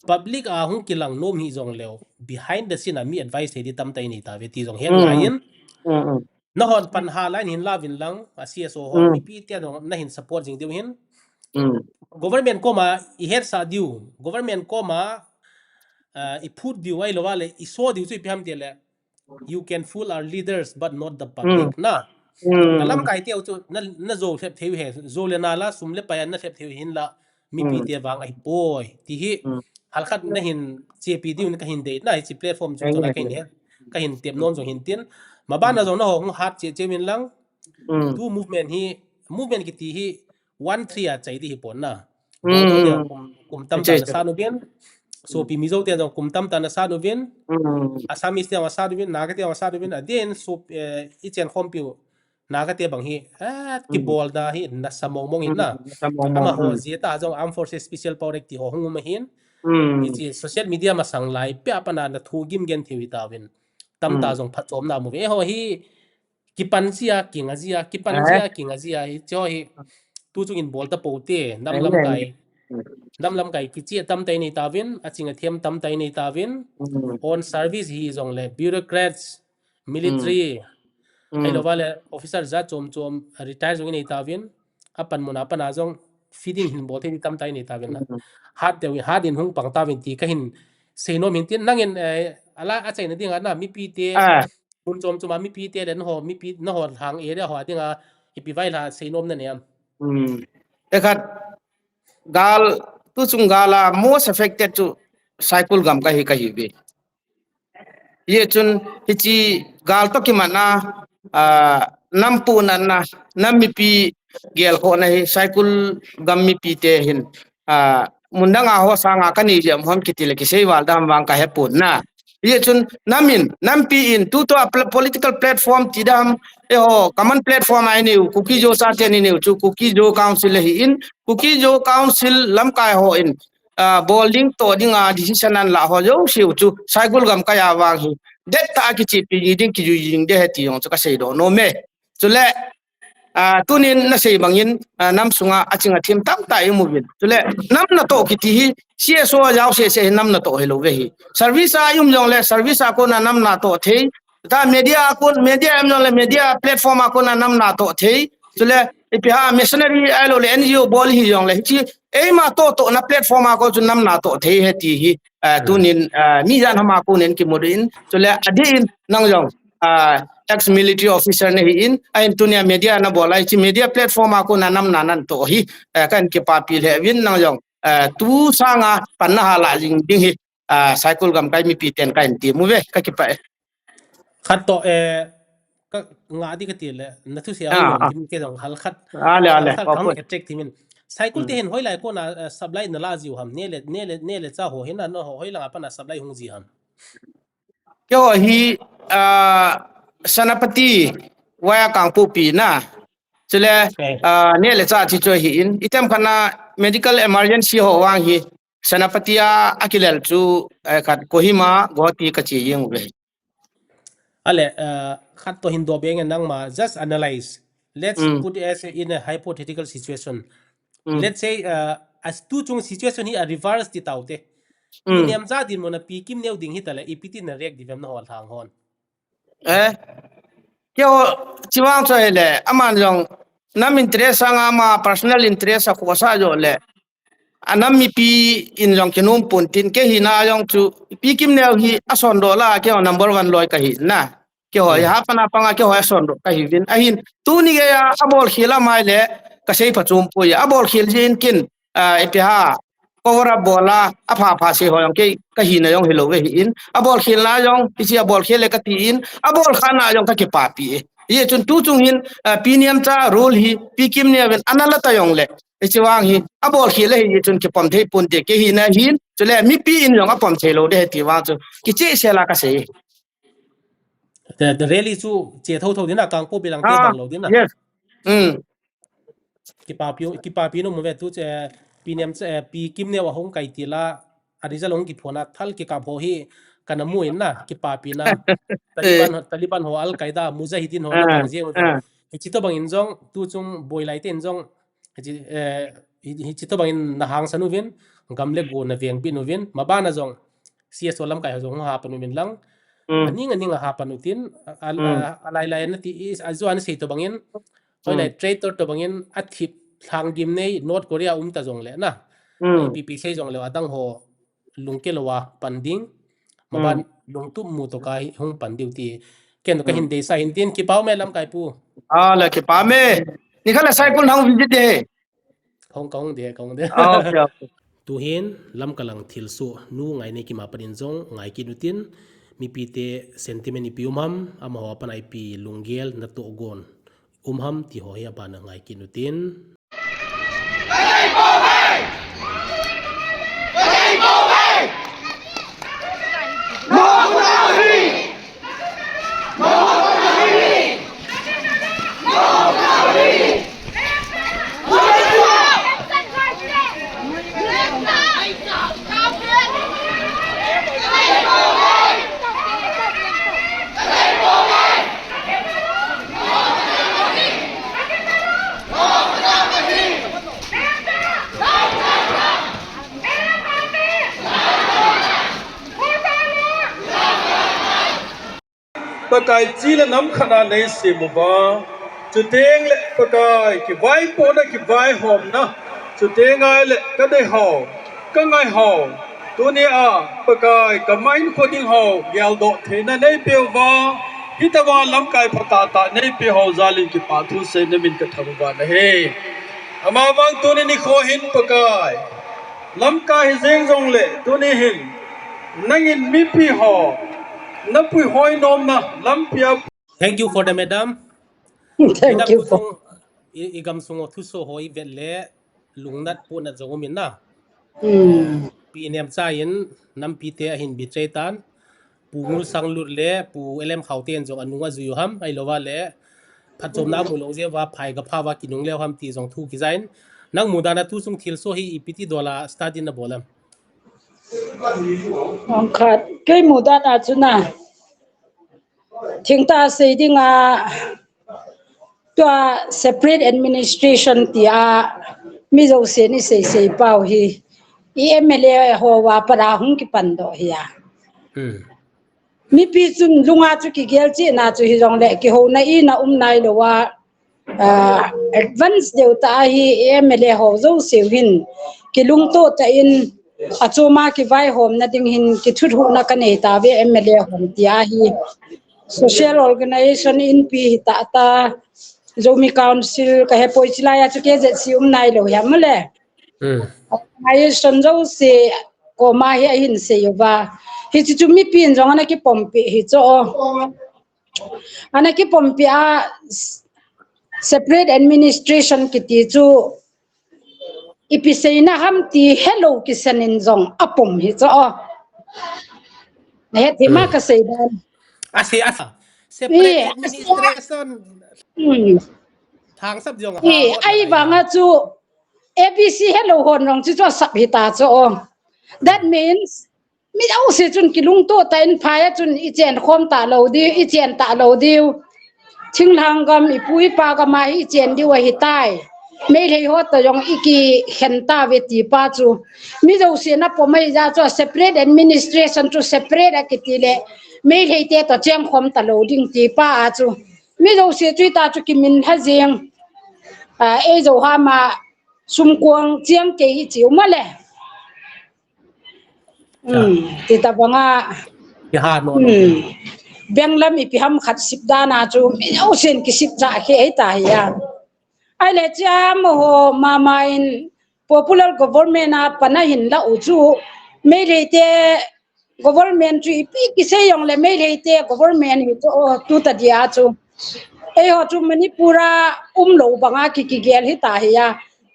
public หงกิลังโน้มฮีจงเลว behind the scene มี advice เฮดิตัมตาอินิตาวิที่จงเห็นไงยินนะฮอนปัญหาไลน์หินลาวินลังCSO ฮอนมีปีเตียนนะหิน support จริงเดียวเห็นgovernment ก็มาอีเฮ็ดซาดิว government ก็มาอีพูดดิวไว้หรือว่าเลยอีโซดิวช่วยพิมพ์เดียวเลย you can fool our leaders but not the public นะแต่ลำไก่เตียวจุนั่นโจเทปเทวิเฮโจเลนาละสุมเลปยันนั่นเทปเทวิหินละมีปีเตียวางไอ้ปอยที่ฮีฮัลคัดนั่นหิน JP ดิวนั่นก็หินเดทน่ะไอ้แพลตฟอร์มจุดนั้นก็หินเห็นก็หินเตียบโน้นจงหินเตียนมาบ้านเราจงนะฮงฮาร์ดเจมินลังดู movement กิตีฮี1-3ใจที่ปนนะกุมตั้มตานะซาโนเบียนโซปีมิโซเตียนกุมตั้มตานะซาโนเบียนอาซามิสเตียนซาโนเบียนนาเกเตียนซาโนเบียนอเดียนโซอีเจนคอมพิว naga te bang hi ki bol da hi na samong mong hin na Samong ama mong, ho zeta jong armed forces special power ti ho hung ma hin mm, chi social media ma sang lai pe apana na thu gim gen thiwi ta win tam ta jong phat chom na mu ve ho hi ki pan sia kinga zia hi cho hi tu chung in bol ta po te nam lam kai ki chi tam tai nei ta win achinga them tam tai nei ta win on service hi jong le bureaucrats military ai lo wale officer za chom retire jong nei ta win apan muna pana jong feeding hin bol the tam tai nei ta win hat in hung pang ta win ti ka hin seino min tin nangin ala a chai na dinga na mi pi te mun chom mi pi te den ho mi pi na ho hang e ho dinga ipi vai la seinom na ne ekat gal tu chung gala most affected to cycle gam ka hi be ye chun hichi gal to ki mana nampu nanna nammi pi gel ko na hi cycle gam mi pi te hin mundanga ho sanga kani jam hom kitile ki seiwal dam wang ka hepun na ye chun nampi in tu to political platform tidam ho common platform ai ni kuki jo sa te ni chu kuki jo council hi in kuki jo council lam kai ho in bowling to dinga decision an la ho jo siu chu cycle gam ka ya wang hi det ta ki chi pi ding ki ju jing de heti yong chu ka sei do no me chule tunin na sei bangin nam sunga achinga thim tam ta i movin chule nam na to ki ti hi CSO jaw se nam na to helo ve hi service a yum jong le service a ko na nam na to the ta media am jong le media platform a ko na nam na to the chule ipha missionary alo le NGO bol hi jong le chi e ma to na platform a ko chu nam na to the he ti hi tunin mi jan hama ko nen ki modin chule adin nang jong ex military officer ne in ain tunia media na bolai chi media platform a ko na nam na nan to hi kan ki pa pi le win nang jong tu sanga panna hala jing ding hi cycle gam kai mi pi ten kai ti mu ve ka ki pa khat to ka nga di ka ti le na thu sia kim ke jong hal khat ale kam ke check thimin cycle te hen hoi lai ko na supply na la jiu ham ne le cha ho hin na no hoi la pa na supply hung ji ham kyo hi sanapati waya kang pu pi na chule ne le cha chi cho hi in item khana medical emergency ho wang hi sanapatia akilel chu khat kohima goti ka chi yeng ve ale khat to hindo beng nang ma just analyze let's put as in a hypothetical situation let's say as tu chung situation hi a reverse ti taute niam za din mona pi kim neu ding hi tala ipiti na rek divem na hol thang hon kyo chiwang cho hele aman jong nam interest anga ma personal interest ko sa jo le anam mi pi in jong kinum puntin ke hina jong chu pi kim neu hi ason do la ke number 1 loi ka hi na ke ho ya pana panga ke ho ason do ka hi vin ahin tu ni ge ya abol khila mai le ka sei phachum pu ya abol khil jin kin ipha cover bola apha se ho yong ke ka hi na yong helo ve hi in abol khil na yong pi abol khele ka ti in abol khana yong ka ke pa pi ye chun tu chung hin piniam cha role hi pi kim ne ven anala ta yong le chiwang hi abol khile hi chun ke pom thei pun te ke hi na hin chule mi pi in yong apom thelo de ti wa chu ki che se la ka se the really chu che tho din na kang po bilang te bang lo din na yes ki pa pi no mo ve tu che piniam che pi kim ne wa hong kai ti la arizal hong ki phona thal ki ka pho hi kana mu in na ki pa pi na taliban ho al qaeda mujahidin ho na bang je hi chi to bang in jong tu chung boi lai ten jong hi chi to bang in na hang sanu vin gamle go na veng pi no vin ma ba na jong cs olam kai jong ha panu min lang aning ha panu tin alai lai na ti is azwan sei to bangin hoi lai traitor to bangin athip thang dim nei north korea ta jong le na pp sei jong le adang ho lungke lowa panding maban lungtu mu to kai hung pandiu ti ken ka hin de sa hin tin ki pau me lam kai pu la ki pa me ni khala cycle hang visit de hong kong de okay tu hin lam kalang thil su nu ngai ne ki ma panin jong ngai ki nutin mi pi te sentiment pi umham ama ho pan ip lungel na to gon umham ti ho ya ba na ngai ki nutin No! ประกายจีและน้ำขนาดในสิมบ่จุดเองแหละประกายกี่ไว้โปนะกี่ไว้หอมนะจุดเองไงแหละก็ได้หอมก็ไงหอมตัวนี้ประกายก็ไม่คนยิ่งหอมยาวโดดเทนะในเปียวว่าฮิตวาลำกายพตาตาในเปียวหอซาลินกี่ปาทุเซนมินกะทำวานะเฮอามาวังตัวนี้นี่ขอหินประกายลำกายเซงซงเละตัวนี้หินนั่งอินมีปีหอนับปุยหอยนมนะลำเปีย Thank you for the madam. Thank you for Igam sungo thuso hoi velle lungnat punat zomin na. Pi nem chain nam pi te hin bitretan pungul sanglur le pu elem khauten jong anunga zuyu ham ai lowa le phatom na mulong je wa phai ga phawa kinung le ham ti jong thu ki jain nang mudana tu sung thil so hi ipiti dola study na bolam Ang khat kai mudan achuna thingta seidinga tua separate administration tia mi zo se ni se pau hi MLA ho wa para hung ki pando hiya mi pi chun lunga chu ki gel chi na chu hi jong le ki ho na I na nai lo wa advance deuta hi MLA ho zo se hin ki lung to ta in achoma ki vai hom na ding hin ki thut hu na ka nei ta ve MLA hom tia hi social organization in pi ta ta zomi council ka he poi chila ya chu ke je si nai lo ya male ai son zo se ko ma hi hin se yoba hi chu mi pin jong ana ki pompi hi cho ana ki pompi a separate administration ki ti chu ipiseina ham ti hello ki sanin jong apom hi cho ne ti ma ka sei dan ase asa separate administration thang sab jong ha ai banga chu ABC hello hon rong chu cho sap hi ta cho that means mi au se chun kilung to ta in phaya chun I chen khom ta lo di I chen ta lo di thinglang gam I pui pa ga ma I chen di wa hi tai me le ho to yong iki henta ve ti pa chu mi zo se na po mai ja cho separate administration to separate akiti le me le te to cheng khom ta lo ding ti pa a chu mi zo se chui ta chu ki min ha jeng e zo ha ma sum kwang chiang ke hi chiu ma le ti ta banga ki ha no benglam I pi ham khat sip da na chu mi au sen ki sip cha ke ai ta ya ai le cha mo ho ma in popular government a pana hin la u chu me le te government chu pi ki se yong le me le te government hi tu ta dia chu ei ho chu manipura lo banga ki gel hi ta ya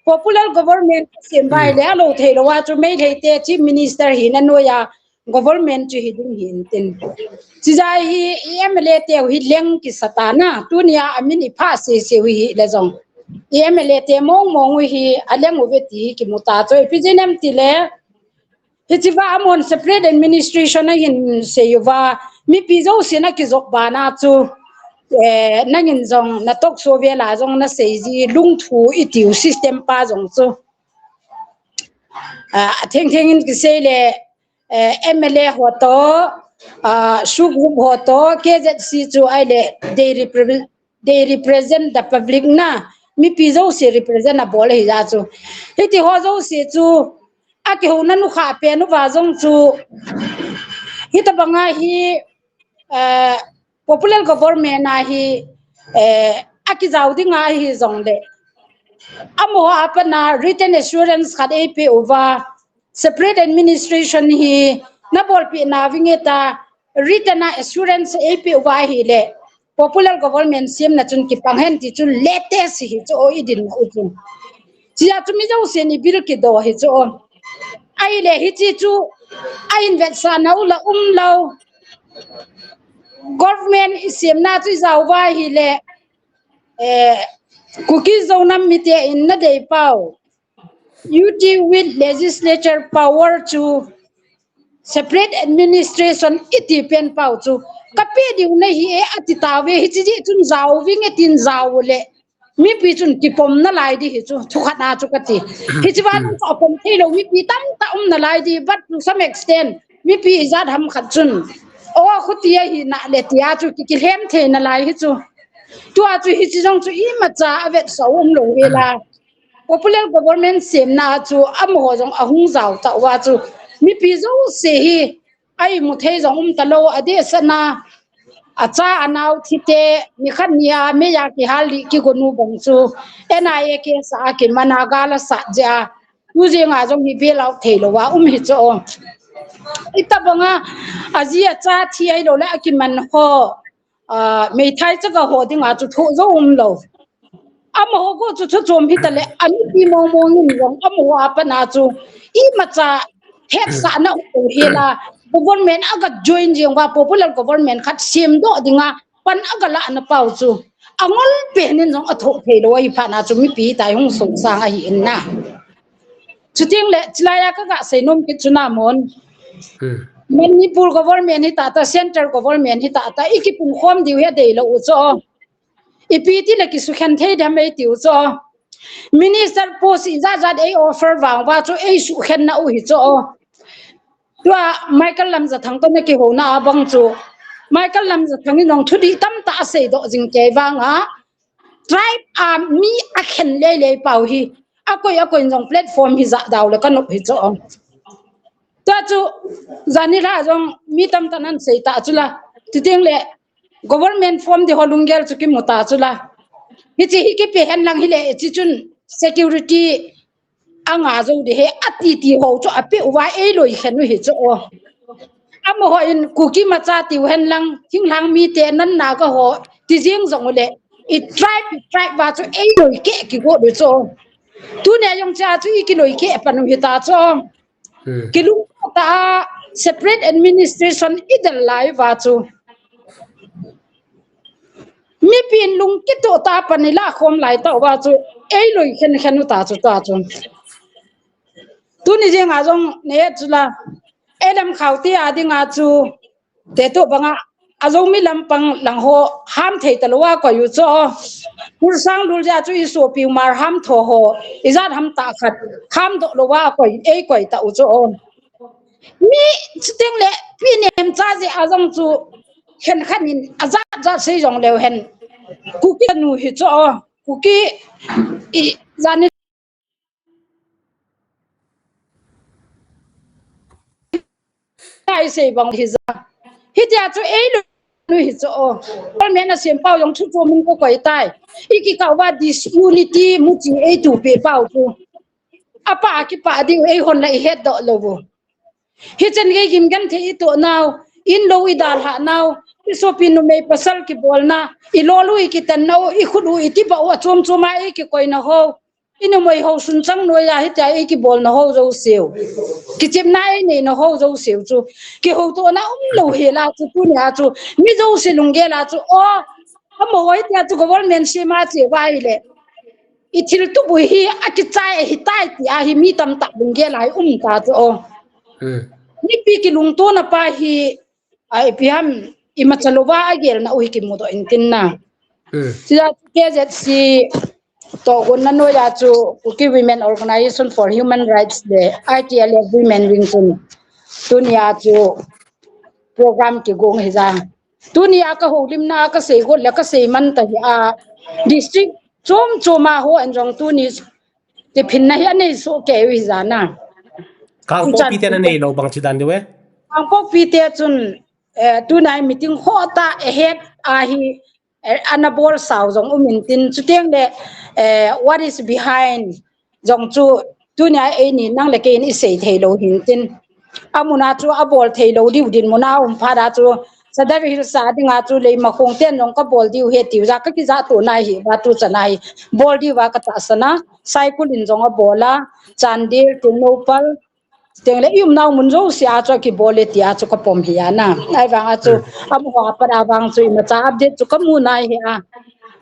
popular government sim bai le lo the lo wa chu me le te chief minister hi na no ya government chu hi ding hin tin chi jai hi MLA te hi leng ki satana tunia amin I pha se hi le jong MLA te mong hi aleng u veti ki muta choi pjnem ti le hichiwa amon separate administration na hin se yuwa mi pizo se na ki jok bana chu nangin jong na tok so ve la jong na seiji lung thu itiu system pa jong chu theng in ki se le MLA ho to su group ho to KZC chu ai le they represent the public na mi pizo se represent a bol hi ja chu hiti ho zo se chu a ki ho nanu kha pe nu wa jong chu hita banga hi popular government na hi a ki jaudi nga hi jong le amo apana written assurance khat ap over separate administration hi na bol pi na vingeta written assurance ap over hi le popular government sim na chun ki panghen ti chun latest hi cho idin na uchun chia chumi jo se ni bil ki do hi cho ai le hi chi chu ai invest sa na ula lo government sim na chu zaw wa hi le cookies zo nam mi te in na dei pau UT with legislature power to separate administration iti pen pau chu kape diu na hi ati tawe hi chi chun zaw wing etin zaw le mi pi chun ki pom na lai di hi chu thukhat na chu kati hi chi wan pom thei lo mi pi tam ta na lai di but to some extent mi pi za dham khat chun โอ้คุเตียหินะเลติอาจูกิเลมเทนอะไรฮิจูตัวจูฮิจิจงจูอีมาจาเวทสาวลงเวลา popular government เสียมนาจูอโมจงอหุงเจ้าตะว่าจูมีปีโซเสฮีไอมุเทจงตะโลอเดสนาอาจารย์อนาวทิเตมีขันยาเมียกิฮาลิกิกนูบงจูเอ็นไอเอเคสากิมานากาลสัจจายูเจงอาจงมีเบลเอาเทโลว่าฮิโจอิตาบังอาเจียจ้าที่ไอโลและกิมันโฮไม่ไทยจะก็โหดิงอาจุทุโจโลอาโมก็จุทุโจมพิตาเลอันนี้ปีมองนี่ลงอาโมอาปนาจูอีมาจ้าเฮ็ดสานะโอเฮลาgovernment aga join jing wa popular government khat sim do dinga pan aga la na pau chu angol pe nin jong atho the lo i pha na chu mi pi tai hung song sang a hi na chuting le chlaya ka ga seinom ki chuna mon manipur government hi ta central government hi ta ikipum khom diu he de lo cho ipiti le ki su khan thei da mai tiu cho minister post iza za ei offer wa chu ei su khan na u hi choตัวไมเคิลลำจะทั้งต้นนี่กี่หัวหน้าบังจูไมเคิลลำจะทั้งนี่น้องทุดีตั้มตาเสดจริงใจว่างอ่ะ drive มีอักเห็นเลยเป่าฮีอากุยน้องแพลตฟอร์มฮิจะดาวแล้วก็นกฮิจะตัวจูจานี่ละจงมีตั้มตานั้นเสดตาจุละที่จริงเลย government form ที่ฮอลุงเกลจุกิมุตาจุละฮิจิฮิกิเปหันลังฮิเลจิจุน security ang azo de he atiti ho cho ape wa e loi khenu hi cho am ho in kuki ma cha ti hen lang thing lang mi te nan na ka ho ti jing zong le it tribe wa cho e loi ke ki go do cho tu ne yong cha chu i ki loi ke panu hi ta cho ki lu ta separate administration idal lai wa cho mi pin lung ki to ta panila khom lai ta wa cho e loi khenu ta cho tu ni jeng ajong ne chula edam khauti adi nga chu te to banga ajong mi lampang lang ho ham thei talwa ko yu cho pur sang dul ja chu iso pi mar ham tho ho izat ham ta khat ham do lo wa ko ei ko ta u cho mi chiteng le pi nem cha ji ajong chu hen khanin azat za sei jong le hen ku ki nu hi cho ku ki i zani ai sei bang hi za hi tia chu ei lu hi cho all men a sem pau yong chu chu min ko koi tai iki ka wa disunity mu chi ei tu pe pau chu apa ki pa di ei hon lai het do lo bo hi chen ge gim gan the i to now in lo i dal ha now i so pin no me pasal ki bolna i lo lu ki tan no i khudu i ti ba wa chom choma ei ki koi na ho ino moi ho sun chang no ya hita e ki bol na ho zo seo ki chim nai nei na ho zo seo chu ki ho to na lo he la chu tu nya chu mi zo se lung ge la chu o amo wai tia chu government se ma che wai le i thil tu bu hi a ki chai hi tai ti a hi mi tam ta lung ge lai ta chu o ni pi ki lung to na pa hi ai pi ham i ma chalowa a gel na u ki mo do in tin na sia ke je si to gunna no ya chu kuki women organization for human rights de ITL women wing chun tunia chu program ki gong hiza tunia ka holim na ka sei go la ka sei man ta a district choma ho anjong tuni te phin na hi nei so ke wi za na kang po pi te na nei lo bang chidan de we ang po pi te chun tunai meeting ho ta ahead a hi anabol saw jong umintin chuteng de what is behind jong chu tunia e ni nang le ke ni sei thei lo hin tin amuna chu abol thei lo diu din mona phada chu sadar hi sa dinga chu le ma khong ten nong ka bol diu he tiu za ka ki za to nai hi ba tu chanai bol di wa ka ta sana cycle in jong a bola chandir tunopal teng le yum naw mun zo sia cho ki bole tia chu ka pom hi ana ai wanga chu am ho pa da wang chu ma cha update chu ka mu nai hi a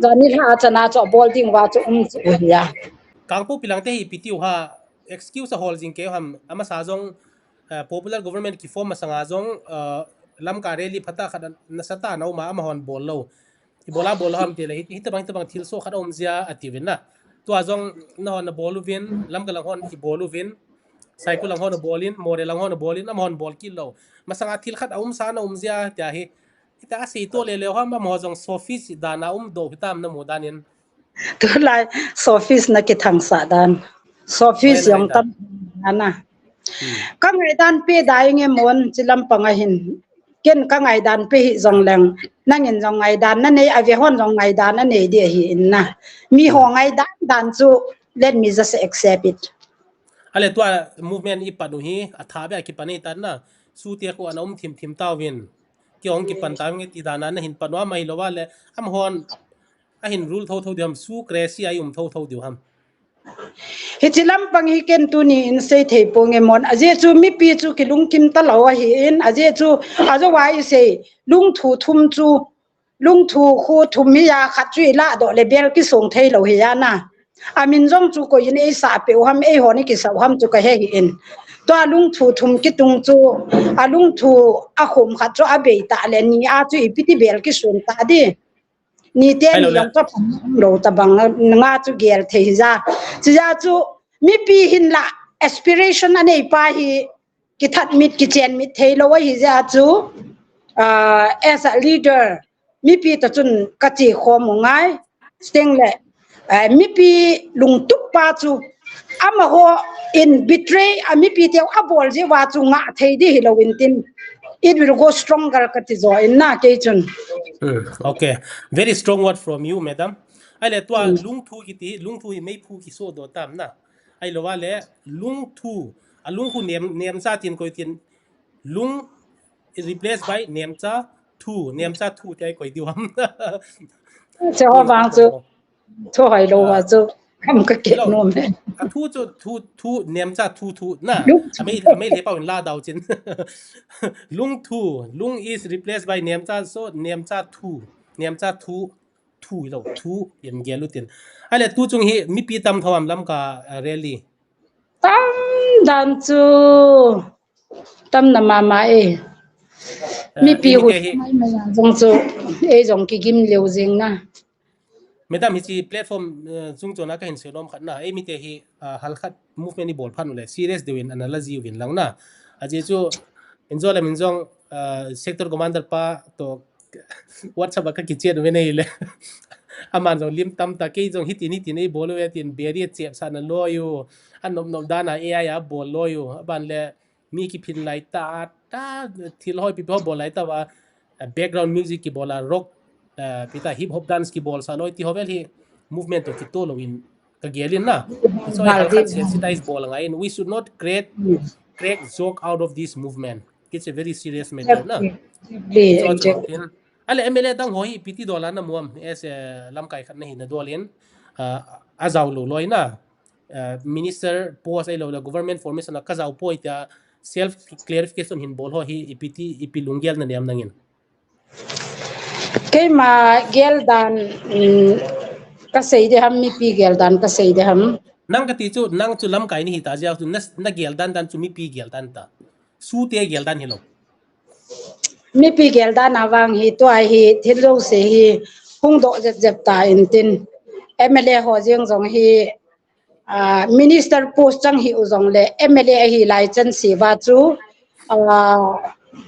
jani ha chana cho bol ding wa chu chu hi ya kang po pilang te hi pitiu ha excuse a hol jing ke ham ama sa jong popular government ki form masanga jong lam ka reli phata khadan na sata naw ma ama hon bol lo ki bola bol ham te le hi tabang thil so khadom zia ativin na to ajong na hon na boluvin lam ka lang hon ki boluvin sai ko lang hon bolin more lang hon bolin am hon bol kilo masanga thil khat sana zia tia hi ita si to le ha ma mo jong sofis dana do hitam na mo danin tu lai sofis na ki thang sa dan sofis yang tam ana ka ngai dan pe dai nge mon chilam panga hin ken ka ngai dan pe hi jong lang nangin jong ngai dan na nei ave hon jong ngai dan na nei de hi inna mi ho ngai dan chu let me just accept it ale tua movement I panu hi atha be ki pani tan na su te ko anom thim tawin ki ong ki pan taw nge ti dana na hin panwa mai lo wa le am hon a hin rule tho diam su kresi ai tho diu ham hichilam pang hi ken tu ni in sei thei pong emon aje chu mi pi chu ki lung kim ta lo hi in aje chu ajo wai sei lung thu thum chu lung thu khu thum mi ya khat chui la do le bel ki song thei lo hi ya na amin jong chu ko in ei sa pe ham ei ho ni ki sa ham chu ka he hi in to lung thu thum ki tung chu a lung thu a khom khat chu a be ta le ni a chu I piti bel ki sun ta di ni te ni yang to lo ta bang nga chu gel thei ja chu mi pi hin la aspiration anei pa hi ki that mit ki chen mit thei lo hi ja chu as a leader mi pi ta chun ka chi khom ngai steng le mi pi lung tup pa chu ama ho in betray mi pi te abol je wa chu nga thei di hi lo win tin it will go stronger ka ti zo in na ke chun okay very strong word from you madam ai le tua lung thu hi mei phu ki so do tam na ai lo wa le lung thu nem sa tin ko tin lung is replaced by nem cha thu te ko diu ham che ho wang chu tho hai lo wa chu kam ka ke no me thu nem cha thu na amei le pa in la dau chin lung is replaced by nem cha so nem cha thu lo thu yem gelutin ale tu chung hi mi pi tam thawam lam ka rally tam dan chu tam na mama mi pi hu mai ma yang jong chu jong ki gim leu jing na madam hi platform chung chona ka hin selom khat na mi te hi hal khat movement ni bol phan le serious dewin analogy win lang na aje chu enjoy la minjong sector commander pa to whatsapp ka ki chet we nei le aman jong lim tam ta ke jong hiti nei bol we tin beri chep sa na lo yu anom dana ai ya bol lo yu ban le mi ki phin lai ta thil hoi pi bol lai ta wa background music ki bola rock pita hip hop dance ki bol sa loi ti hovel hi movement to kito lo in ka gelin na so I can sensitize bol ngai and we should not create joke out of this movement it's a very serious matter na ale MLA dang hoi piti dola na muam as lam kai khat na hin dolin azaw lo loi na minister post ai lo la government formation ka zaw poita self clarification hin bol ho hi ipiti lunggel na niam nangin ke ma gel dan ka sei de ham mi pi gel dan ka sei de ham nang ka ti chu nang chu lam kai ni hi ta ja chu na gel dan chu mi pi gel dan ta su te gel dan hilo mi pi gel dan awang hi to ai hi thilo se hi hung do jep ta in tin MLA ho jeng jong hi minister post chang hi uzong le MLA hi license si wa chu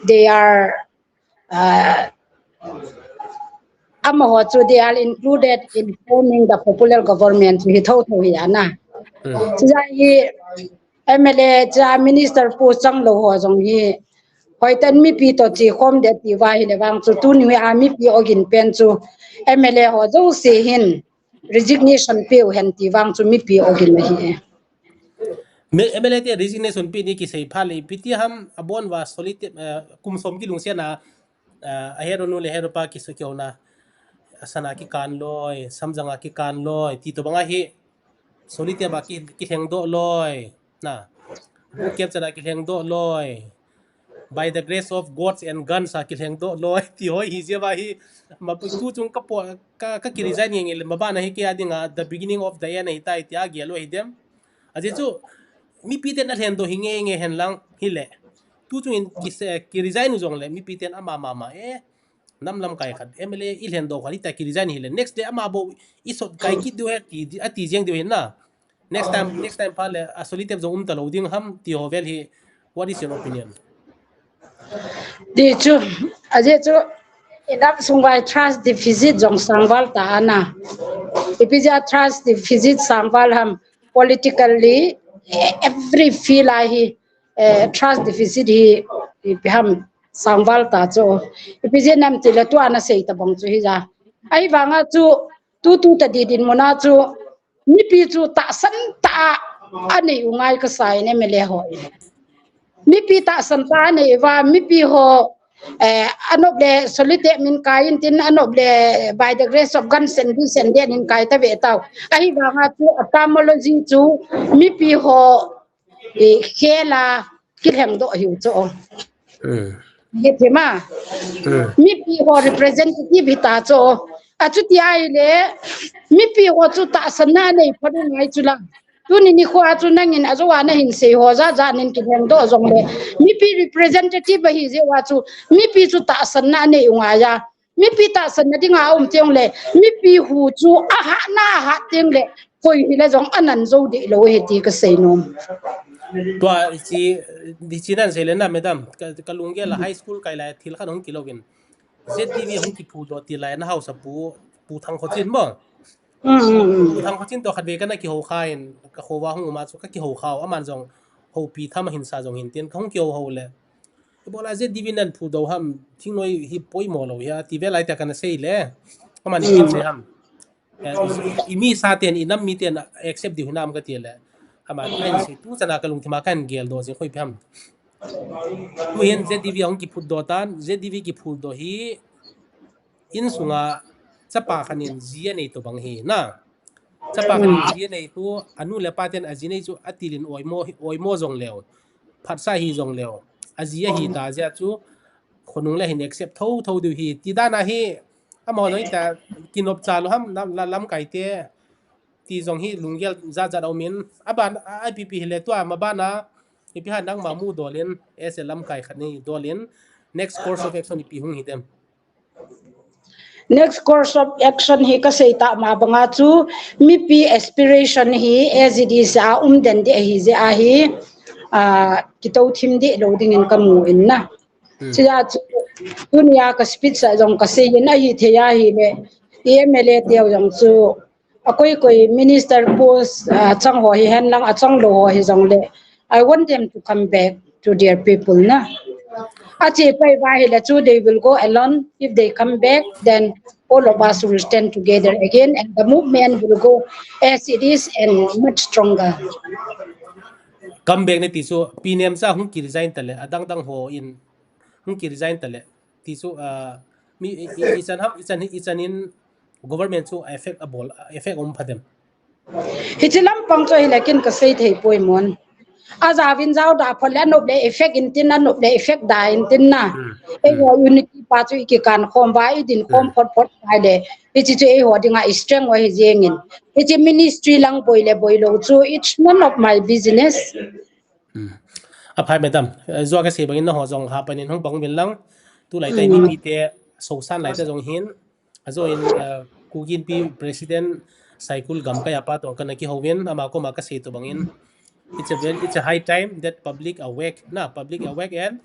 they are they are included in forming the popular government hi tho hi ana cha hi MLA cha minister post chang lo ho jong hi hoi tan mi pi to chi khom de ti wa hi le wang chu tu ni a mi pi ogin pen chu MLA ho jo se hin resignation pe hen ti wang chu mi pi ogin hi MLA te resignation pe ni ki sei phale piti ham abon wa solid kum som ki lungsia na a hero no le hero pa ki so kyona asana ki kan loi samjanga ki kan loi ti to banga hi solid te ba ki theng do loi na bukem chana ki theng do loi by the grace of gods and guns ki theng do loi ti hoi hi je ba hi ma pu tu chung ka ki resign ngeng le ma ba na hi ki adinga the beginning of the end hi tai ti a gelo hi dem aje chu mi piten na hen do hinge hen lang hile tu chu in ki resign jong le mi piten ama mama nam lam kai khat MLA ilhen do khali ta ki resign hile next day ama bo isot kai ki do ati jeng do hin na next time pa le asolite zong ta lo ding ham ti hovel hi what is your opinion di chu aje chu inap sungwai trust deficit jong sangwal ta ana ipija trust deficit sangwal ham politically every feel hi trust deficit hi ham sangwal ta cho ipije nam ti la tu ana sei ta bang chu hi ja ai wanga chu tu ta di din mona chu mi pi chu ta san ta ani ungai ka sai ne mele ho mi pi ta san ta ne wa mi pi ho anop le solite min kain tin anop le by the grace of God send in kai ta ve taw ai wanga chu ophthalmology chu mi pi ho khela kilhang do hiu cho ye thema mi pi ho representative ta cho achu ti ai le mi pi ho chu ta sanna nei phadu ngai chu la tu ni kho chu nangin azuwa na hin se ho za nin ki heng do jong le mi pi representative hi je wa chu mi pi chu ta sanna nei unga ya mi pi ta sanna dinga tiong le mi pi hu chu a ha na ha tiang le koi hi le jong anan zo de lo he ti ka sei nom tua chi nan se le na madam kalungge la high school kai la thil khan hong kilogin ZTV hong ki phu do ti la na house pu thang kho chin mo pu thang kho chin to khat ve kan ki ho khain ka khowa hong ma chu ka ki ho khaw aman jong ho pi tham hin sa jong hin ten khong kyo ho le bola ZTV nan phu do ham thing noi hi poi mo lo ya ti ve lai ta kan sei le aman ki se ham imi sa ten inam mi ten accept di hunam ka ti le aman ai se tu chana kalung thima kan gel do je khoi pham tu hen ZTV ong ki phut do tan ZTV ki phut do hi in sunga chapa khanin zia nei to bang he na chapa khanin zia nei tu anu le paten ajine chu atilin oimo jong leo phatsa hi jong leo azia hi ta ja chu khonung le hin accept tho du hi ti da na hi amo noi ta kinop chalu ham lam kai te ti jong hi lunggel za au min aban IPP hele to ma bana ipi han nang ma mu dolen SLM kai khani dolen next course of action ipi hung hitem next course of action hi ka sei ta ma banga chu mi pi aspiration hi as it is den de hi je a hi ki to thim de lo ding in kamu in na chia dunia ka speech sa jong ka sei na hi theya hi le MLA teo jong chu akoi minister post chang ho hi han lang achang lo ho hi jong le I want them to come back to their people na achi pai ba hi la chu they will go alone if they come back then all of us will stand together again and the movement will go as it is and much stronger come back ne ti chu pnem sa hung ki resign tale adang ho in hung ki resign tale ti chu mi isan in government chu effect phadem hichilam pangcho hi lakin ka sei thei poi mon aza win zau da phale no le effect in tin no le effect da in tin na e ho unity pa chu ki kan khom ba I din khom phot hai de ichi chu e ho dinga strength wa hi jengin ichi ministry lang boi lo chu it's none of my business aphai madam zo ka se bangin no ho jong ha panin hong bang bin lang tu lai tai ni te so san lai ta jong hin azo in kugin pi president cycle gam ka ya pa to kan ki hoven ama ko ma ka se to bangin it's a high time that public awake and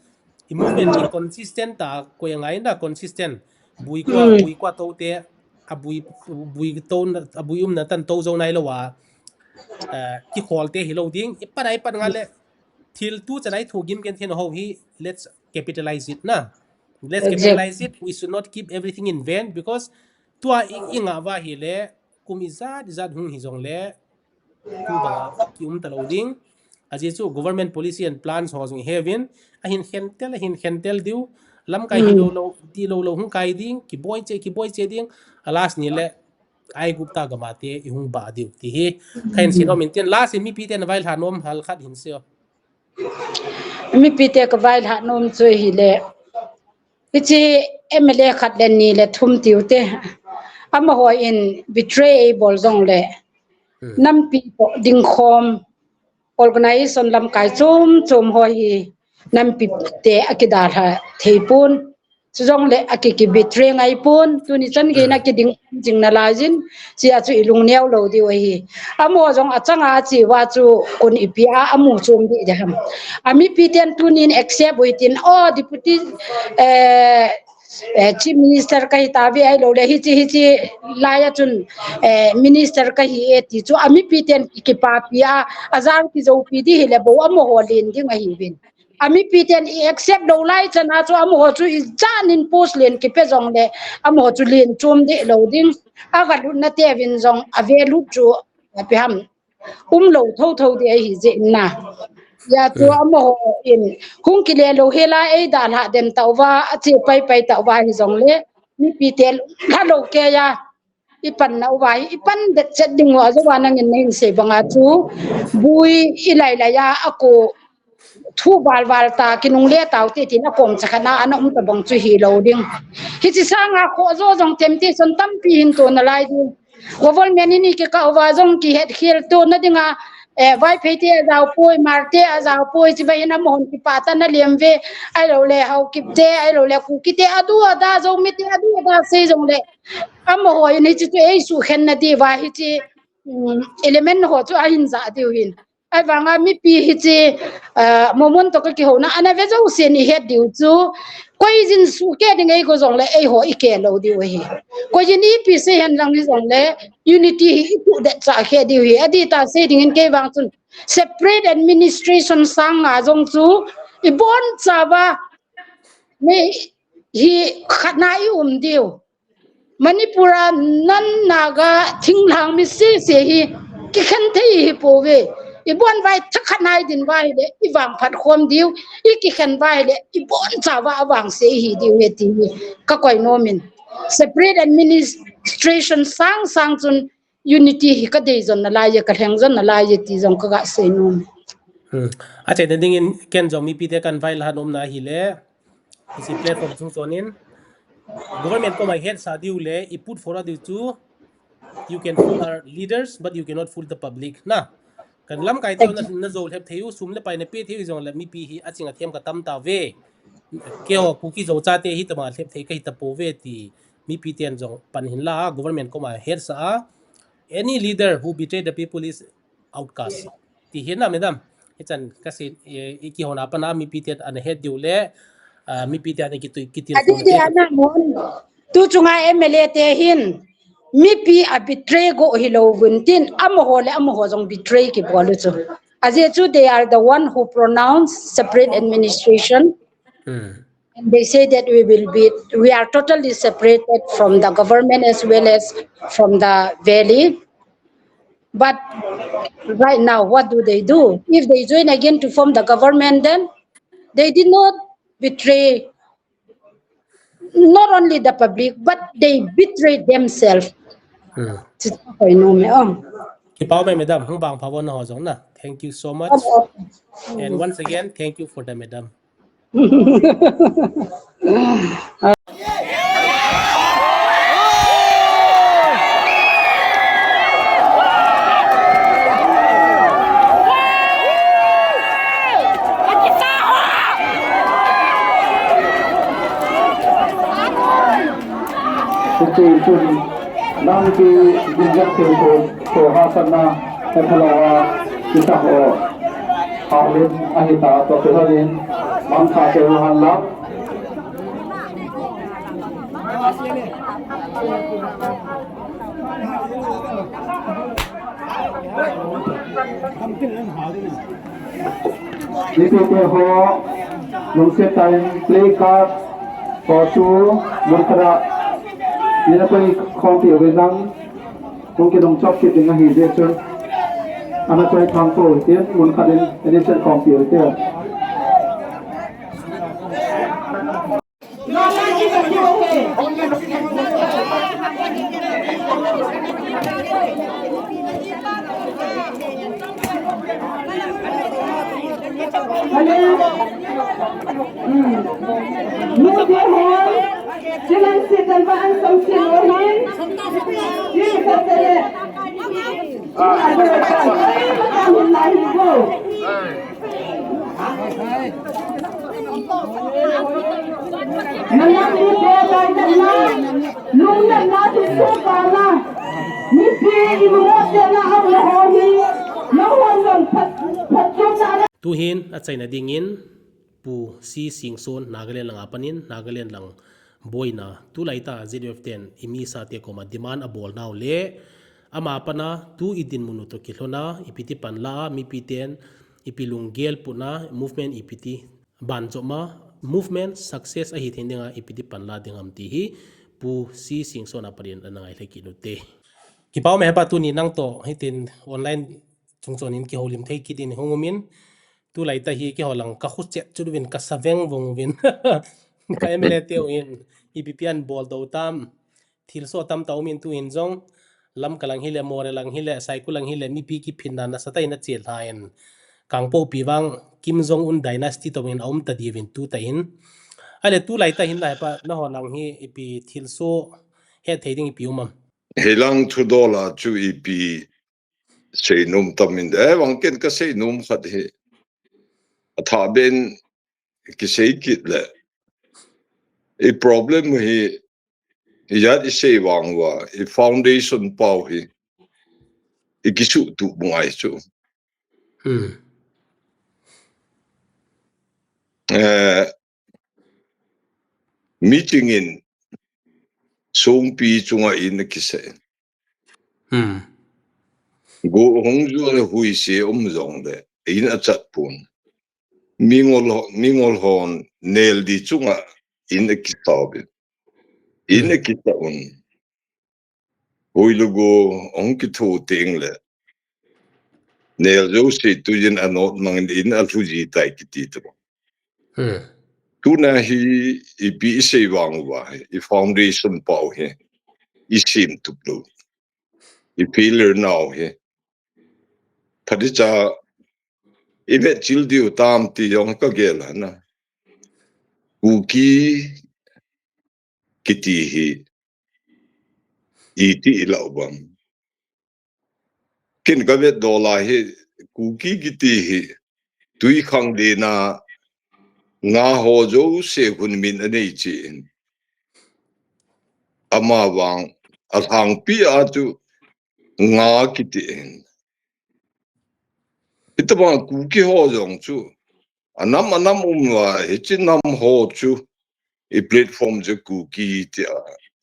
movement inconsistent ta ko yangai na consistent bui kwa to te bui to abuyum na tan to zo nai lo wa ki khol te hi lo ding ipanai pan nga le thil tu chanai thugim ken then ho hi let's capitalize it na we should not keep everything in vain because tua inga wa hi le kumiza zat hung hi jong le tu ba ki ta lo ding aje chu government policy and plans ho jong heaven a hin khentel diu lam kai hi lo hung kai ding ki boy che ding alas ni le ai gupta gamate I hung ba diu ti hi khain sin om ten last mi pi ten vail hanom hal khat hin se mi pi te ka vail hanom chu hi le ichi MLA khat den ni le thum tiu te ama ho in betrayable jong le nam pi ding khom organization lam kai chum ho hi nam pi te akidar ha theipun Sejong le aki betray ngai pun tu ni chan ge na ki ding jing na lajin si achu ilung neu lo di hi amo jong achanga chi wa chu kun ipia amu chum di jam ami piten tunin accept within all deputy chief minister kai tabi ai lo le hi chi laya chun minister kai hi ti chu ami piten ki pa pia azar ki zo pi di hi le bo amo holin ding hi bin ami piten accept do lai chana chu amo chu jan in post len ki pe jong le amo chu len chum de loading aga lu na te win jong avelu chu pe ham lo tho de hi je na ya tu amo in hung ki le lo hela e dan ha den tawwa achi pai tawwa hi jong le mi pitel ha lo ke ya ipan na wai ipan de chetting wa zo wa nang in se banga chu bui ilai la ya ako thu bal ta kinung le taw ti tin akom chakana anom ta bang chu hi lo ding hi chi sanga kho zo jong temti son tam pi hin to na lai du govol menini ke ka wa jong ki het khil to na dinga vai phete zaw poi marte azaw poi chi bai na mon ki pata na lemve ai lo le hau ki te ai lo le ku ki te adu ada zo mi te adu ada se jong le am ho ni chi te ai su khen na di wa hi chi element ho chu a hin za diu hin ai wanga mi pi hi chi momon to ki ho na ana ve zo se ni het diu chu koi jin su ke ding ai go jong le ai ho i ke lo diu hi koi jin i pi se hen lang ni jong le unity hi tu de cha khe diu hi adi ta se ding in ke wang chun separate administration sang a jong chu I bon chawa me hi khatnai diu Manipura nan naga thinglang mi se hi ki khan thei hi powe ibon vai thakhanai din vai le iwang phat khom diu ki khan vai le ibon chawa awang se hi diu heti ka koi nomin separate administration sang chun unity hi ka dei zon na la ye ka heng zon na la ye ti jong ka ga se nom ache den ding in ken jong mi pi te kan vai la nom na hi le isi platform chung chonin government ko my head sa diu le I put for diu chu you can fool our leaders but you cannot fool the public na kan lam kai te na zo lep theu sum le pai na pe theu jong le mi pi hi achinga them ka tam ta ve keo ku ki zo cha te hi tama lep thei kai ta po ve ti mi pi ten jong pan hin la government ko my head sa any leader who betray the people is outcast ti hin na madam echan ka sin ki hona pana mi pi ten an head diu le mi pi ten ki tu ki tin adi de ana mon tu chunga MLA te hin mi pi a betray go hilo wuntin am ho jong betray ki bolu chu aje chu they are the one who pronounce separate administration and they say that we are totally separated from the government as well as from the valley but right now what do if they join again to form the government then they did not betray not only the public but they betrayed themselves koi no me ki pau mai madam hung bang phawon ho jong na thank you so much and once again thank you for the madam nang ki jinjak ke ko hasana thalawa kita ho halin ahita to pelin man kha ke han la Nito ke ho nung se time play card for two murkara Nila ko kong ti obe nang kung kinong chok kit nga hide chun ana choy thang ko tian mun khalin edition kong ti obe Jangan setan som silohin. Ini katanya. Ada tahun lain go. Nanak di pelai dana, lung dana di sukana. Misi ibu dana Allah hobi, lawan lang patjuna. ตูหินอัจฉริยะดิ่งอินปูซีสิงโซนนาเกเลนหลังอาปันินนาเกเลนหลังบอยนาตูไลตา ZF10 อิมีสาเตียกมาดิมานอบอลนาวเล่อามาปนาตูอิดินมุนุตกิโลนาอิปิติปันลามีปิเตนอิปิลุงเกลปุนา movement อิปิติบันจมา movement success อหิตินเดงาอิปิติปันลาเดงามตีฮีปูซีสิงโซนอาปันินอันไงเลกินุเตกิเป้าแม่ปาตูนี่นั่งโตให้ตินออนไลน์จงโซนินกิโฮลิมเทกิดินหงมินtu lai ta hi ki holang ka khu che chu win ka saveng wong win ka emele teu in ipipian bol do tam thil so tam taw min tu in jong lam kalang hi le more lang hi le sai ku lang hi le mi pi ki phinna na satai na chel haen kang po piwang kim jong un dynasty to in om ta di win tu ta in ale tu lai ta hin lai pa na holang hi ipi thil so he thading ipi umam helang $2 chu ipi sei num tamin de wang ken ka sei num khat he atha ben ki sei kit le e problem hi yat I sei wang wa e foundation pau hi e ki su tu bungai chu meeting in song pi chunga in ki se go hong ju le hui se zong de in a chat pun mingol hon nail di chunga in ki tabe in ki ta un oi lugo ong ki thu ting le nail jo se tu yin anot mang in a thu ji tai ki ti to tu na hi I bi se wang wa I foundation pau he I sim tu blue I pillar now he phadicha ibe chil diu tam ti yong ka gela na uki kiti hi iti ilawbam kin ka vet dola hi kuki kiti hi tui khang de na nga ho jo se kun min anei chin ama wang athang pi a tu nga kiti itaba kuki ho jong chu anam umwa hichin nam ho chu I platform je kuki ti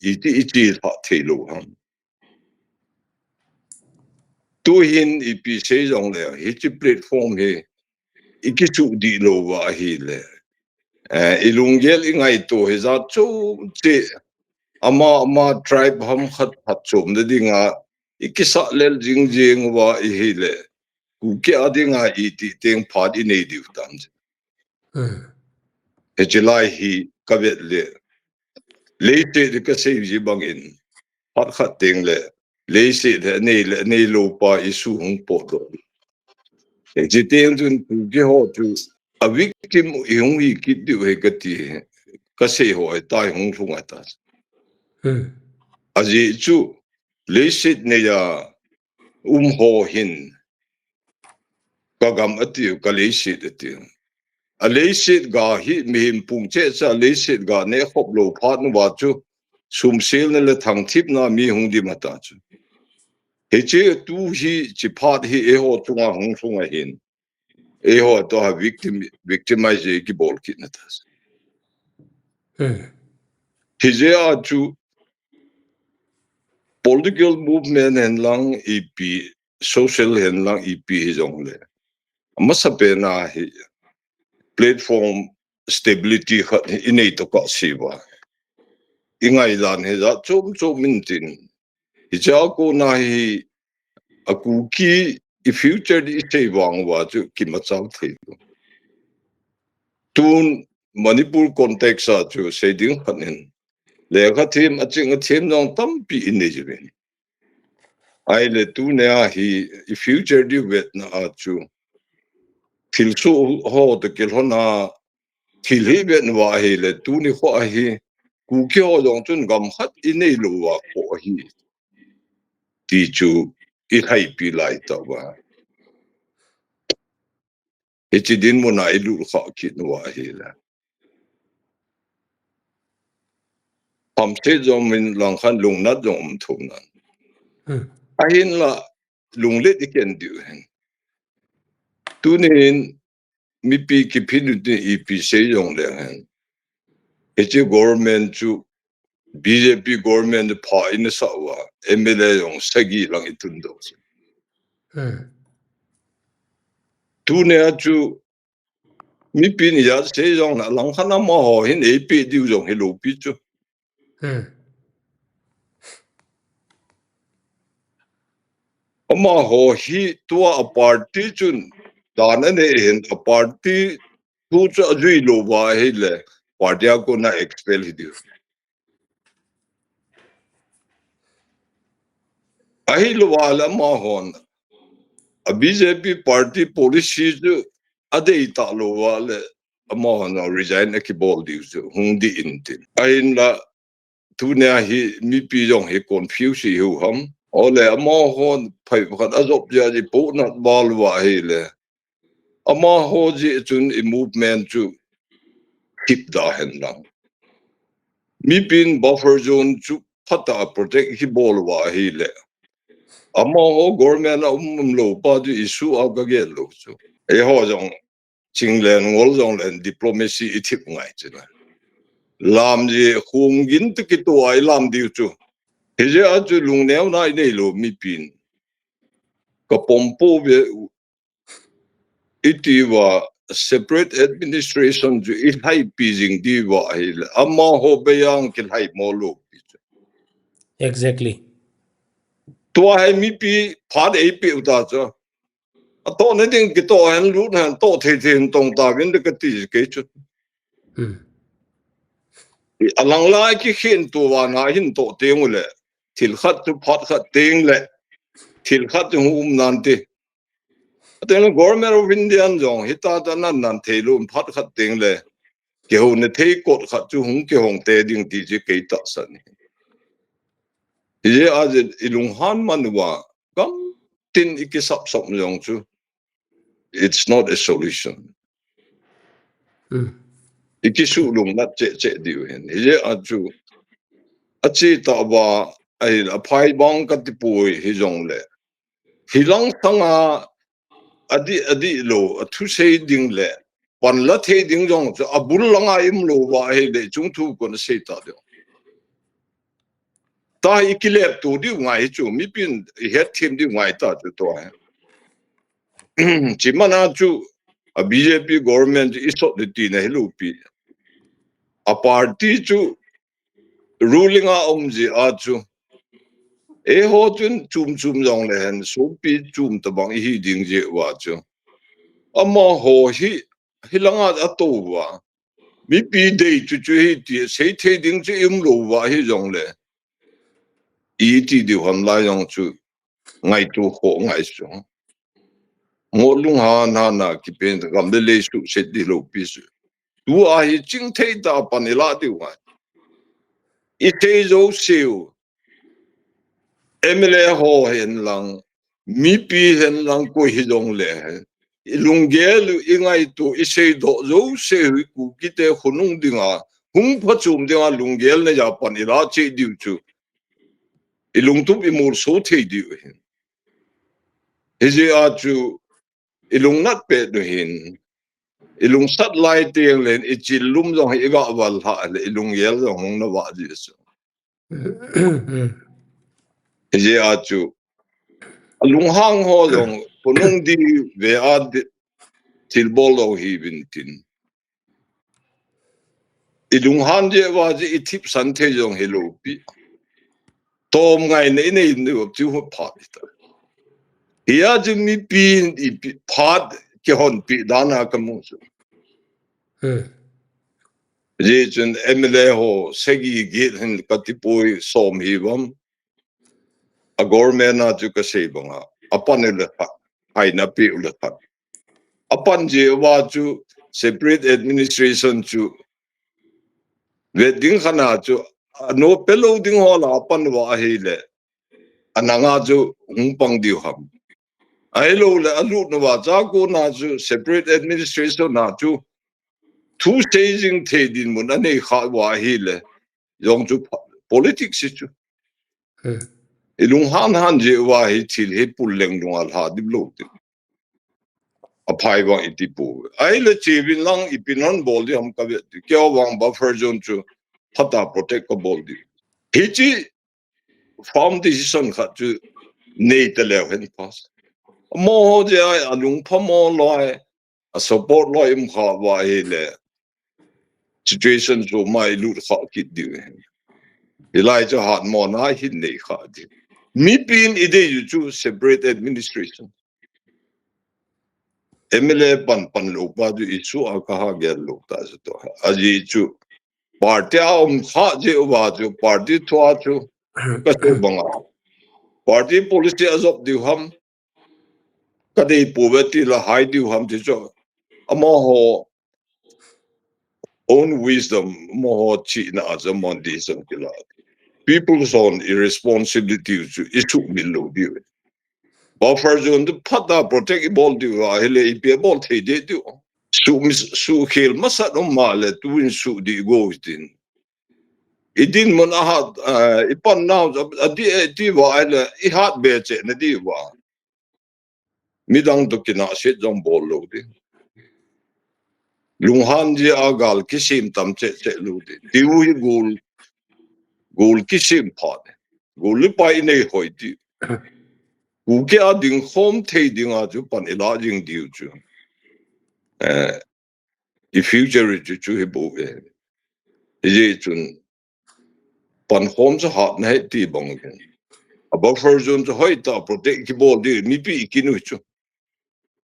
iti ha thelo ham tu hin ipi se jong le hichi platform he ikichu di lo wa hi le ilungel ingai to he za chu te ama tribe ham khat chom de dinga ikisa lel jing wa hi le kuki adinga iti teng phad I nei diu tam he July hi kavet le te de ka se ji bangin hat khat teng le se de nei lo pa isu hung po do ji teng jun kuki ho tu a victim hung hi kit du he ka ti ka se ho tai hung thunga ta aji chu le se ne ya ho hin kagam ati ka le se de ti a le se ga hi mihim pung che cha le se ga ne khop lo phat nu wa chu sum sel ne le thang thip na mi hung di mata chu he che tu hi chi phat hi e ho chunga hung thunga hin e ho to ha victimize ki bol ki na tas he je a chu political movement and lang EP social and lang EP jong le amasape na hi platform stability khat inei to ka siwa ingai lan he za chom min tin hi ja ko na hi aku ki I future di sei wang wa chu ki ma chang thei tun Manipur context a chu sei ding khanin le kha thim a ching a thim nong tam pi in nei jin ai le tu ne a hi future di vet na a chu thil chu ho de kel hona thil hi vet wa hi le tu ni kho a hi ku ki ho jong chun gam khat in nei lo wa ko hi ti chu I hai pi lai ta wa e chi din mo na I lu kha ki no wa hi la ham se jong min lang khan lung nat jong thum nan ahin la lung le diken du hen tunin mi pi ki phinu ti ep se jong le hen eche government chu BJP government pha in sa wa MLA jong sagi lang itun do tu ne chu mi pi ni ya se jong na lang khan ma ho hin ep diu jong he lo pi chu ama ho hi tua a party chun dana ne hin a party tu cha jui lo wa he le party ko na expel hi diu ahi lo wala ma hon a BJP party policy ju ade ta lo wala ama hon resign ki bol diu ju hung di intin ain la tu ne hi mi pi jong he confuse hi ham ole ama hon phai khat azop ja ji po na bal wa he le ama ho ji chun i movement chu tip da hen lang mi pin buffer zone chu phata protect hi bol wa he le ama ho government lo pa ju issue ga ge lo chu e ho jong chinglen ngol jong len diplomacy i thip ngai china lam ji khung gin tu ki to ai lam diu chu he je a chu lung neu nai nei lo mi pin ka pompo be iti wa separate administration ju i hai pijing di wa hil amma ho beyang kil hai mo lo exactly to hai mi pi phad ei pe uta cha to ne ding ki to han lu han to the the tong ta win de ka ti ke chu alang lai ki khin to wa na hin to teng le thil khat tu phat khat teng le thil khat hum nan ti then government of India jong hita ta nan thelum phat khat teng le ke ho ne thei kot khat chu hung ke hong te ding ti je ke ta san ye az ilung han manwa kam tin ikisap sop jong chu it's not a solution ikisu lung nat che diu hen ye aju achi ta ba ai la phai bang ka ti pui hi jong le hilang tanga adi lo thu sei ding le pan la the ding jong chu abul langa im lo wa he le chung thu ko na sei ta de ta ikile tu di ngai chu mi pin he thim di ngai ta chu to ha chimana chu a BJP government isot de ti na helu pi a party chu ruling a omji a chu e ho chun chum jong le hen so pi chum ta bang hi ding je wa chu ama ho hi hilanga ato wa mi pi de chu hi ti sei the ding chu im lo wa hi jong le i ti di hom la yong chu ngai tu ho ngai su mo lung ha na ki pen gam de le su se di lo pi su tu a hi ching thei da pan la di wa i te zo siu MLA ho hen lang mi pi hen lang ko hi jong le ilungel ingai tu isei do zo se ku kite khunung dinga hung phachum dinga lungel ne ja pan ila che diu chu ilungtup imur so thei diu hin heje a chu ilungnat pe do hin ilung sat lai teng len ichil lum jong hi ga wal ha le ilungel jong na wa ji chu heje a chu lung hang ho jong khunung di ve a til bolo hi bintin ilung han je wa ji ithip san the jong helo pi tom ngai nei nei nu chu ho pha ta ya ji mi pin i phat ke hon pi dana ka mu su je chun MLA ho segi ge hin ka ti poi som hi bam a government na chu ka sei banga apan le hai na pi le phat apan je wa chu separate administration chu wedding khana chu no pelo ding ho la apan wa hi le ananga chu pang diu ham ai lo le alu no wa cha ko na chu separate administration na chu two staging the din mun ane kha wa hi le yong chu politics chu ilung han je wa hi thil he pulleng lungal ha diblok aphai wa itipu ai le chibin lang ipinon bol di ham ka kyo wang buffer zone chu thata protect ko bol di hi chi farm decision kha chu nei te le hen pass mo je ai alung phamo loi a support loi im kha wa hi le situation chu mai lut kha kit di ilai cho hat mo na hin nei kha di mi pin ide you chu separate administration MLA pan lo pa du isu aka ha gel lo ta to aji chu party kha je wa chu party thwa chu ka se banga party policy azop di ham kadai poverty la high di ham je cho amo ho own wisdom mo chi na azamon di sam kila people's own irresponsibility to issue below di buffer zone the pata protect ball di wa hele ipe ball the de di su khel masa no male tuin su di go din idin mon ahat ipan now di wa ile I hat be che na di wa midang to kina sit jong ball lo di lunghan ji agal kisim tam che lo di diu gol kisim phat gol pai nei hoi di gu ke a ding home thei ding a chu pan ila jing diu chu I future chu he bo ye chun pan home cha hat na ti bong gen about version to hoi ta protect ki bol di mi pi kinu chu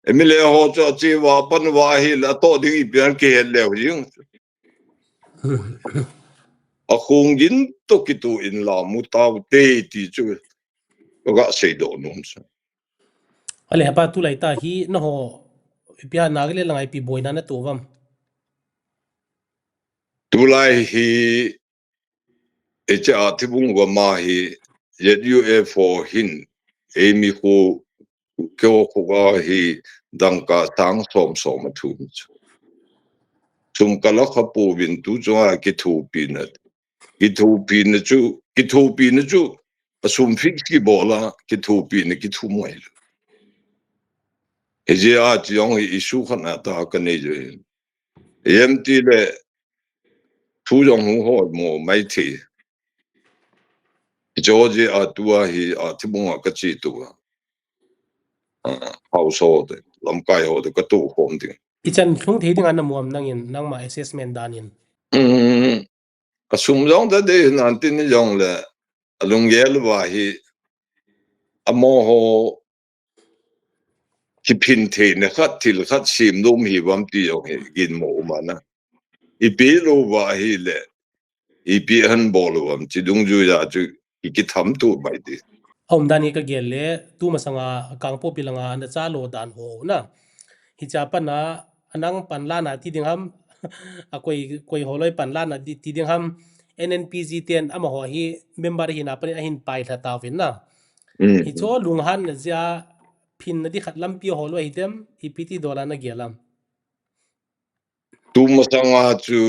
emile ho cha che wa pan wa hi la to ding pian ke le jing a khong gin to ki tu in la mu taw te ti chu ga sei do nom sa ale hapa tu lai ta hi no ho pia nagle langai pi boina na tuwam tu lai hi echa thibung wa ma hi UFO hin emi ko kyo ko ga hi dangka tang som thu sum kala khapu bin tu chwa ki thu pin chu asum fix ki bola ki thu pin ki thu moi eje a jong issue khana ta ka nei je mt le thu jong ho mo mai thi George atua hi atibunga ka chi tu household lamkai ho de ka tu home ding ichan thung thei ding an muam nangin nangma assessment danin asum jong da de nan tin jong le alung yel wa hi amo ho ki pin the ne khat til khat sim dum hi wam ti jong hi gin mo mana I pe lo wa hi le I pe han bol wam chi dung ju ya chu ki tham tu bai di hom dani ka gelle tu masanga kangpo pilanga na chalo dan ho na hi cha pana anang panla na ti ding ham koi holoi panla na ti ding ham NNPG ten ama ho hi member hi na pan ahin pai tha ta win na hi cho lunghan na ja phin na di khatlam pi holoi hitem ipiti dola na gelam tu masanga chu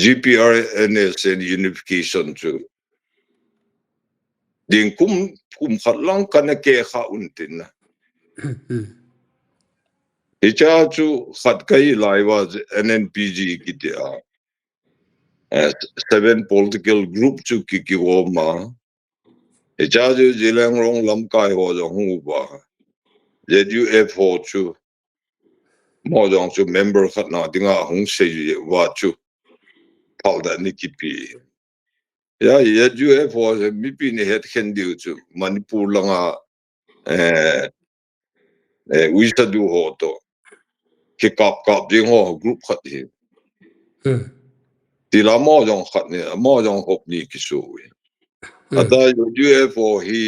GPRNS and unification chu ding kum khatlang kana ke kha untin na Echa chu khat kai lai wa NNPG ki dia 7 political group chu ki wo ma echa ju jilang rong lam kai ho jong hu ba UFO chu mo jong chu member khat na dinga hung se wa chu pal da ni ki pi ya UFO mi pi ni het khen diu chu Manipur langa wisa du ho to ki kap ding ho group khat hi ti la mo jong khat ni mo jong hop ni ki su ata UFO hi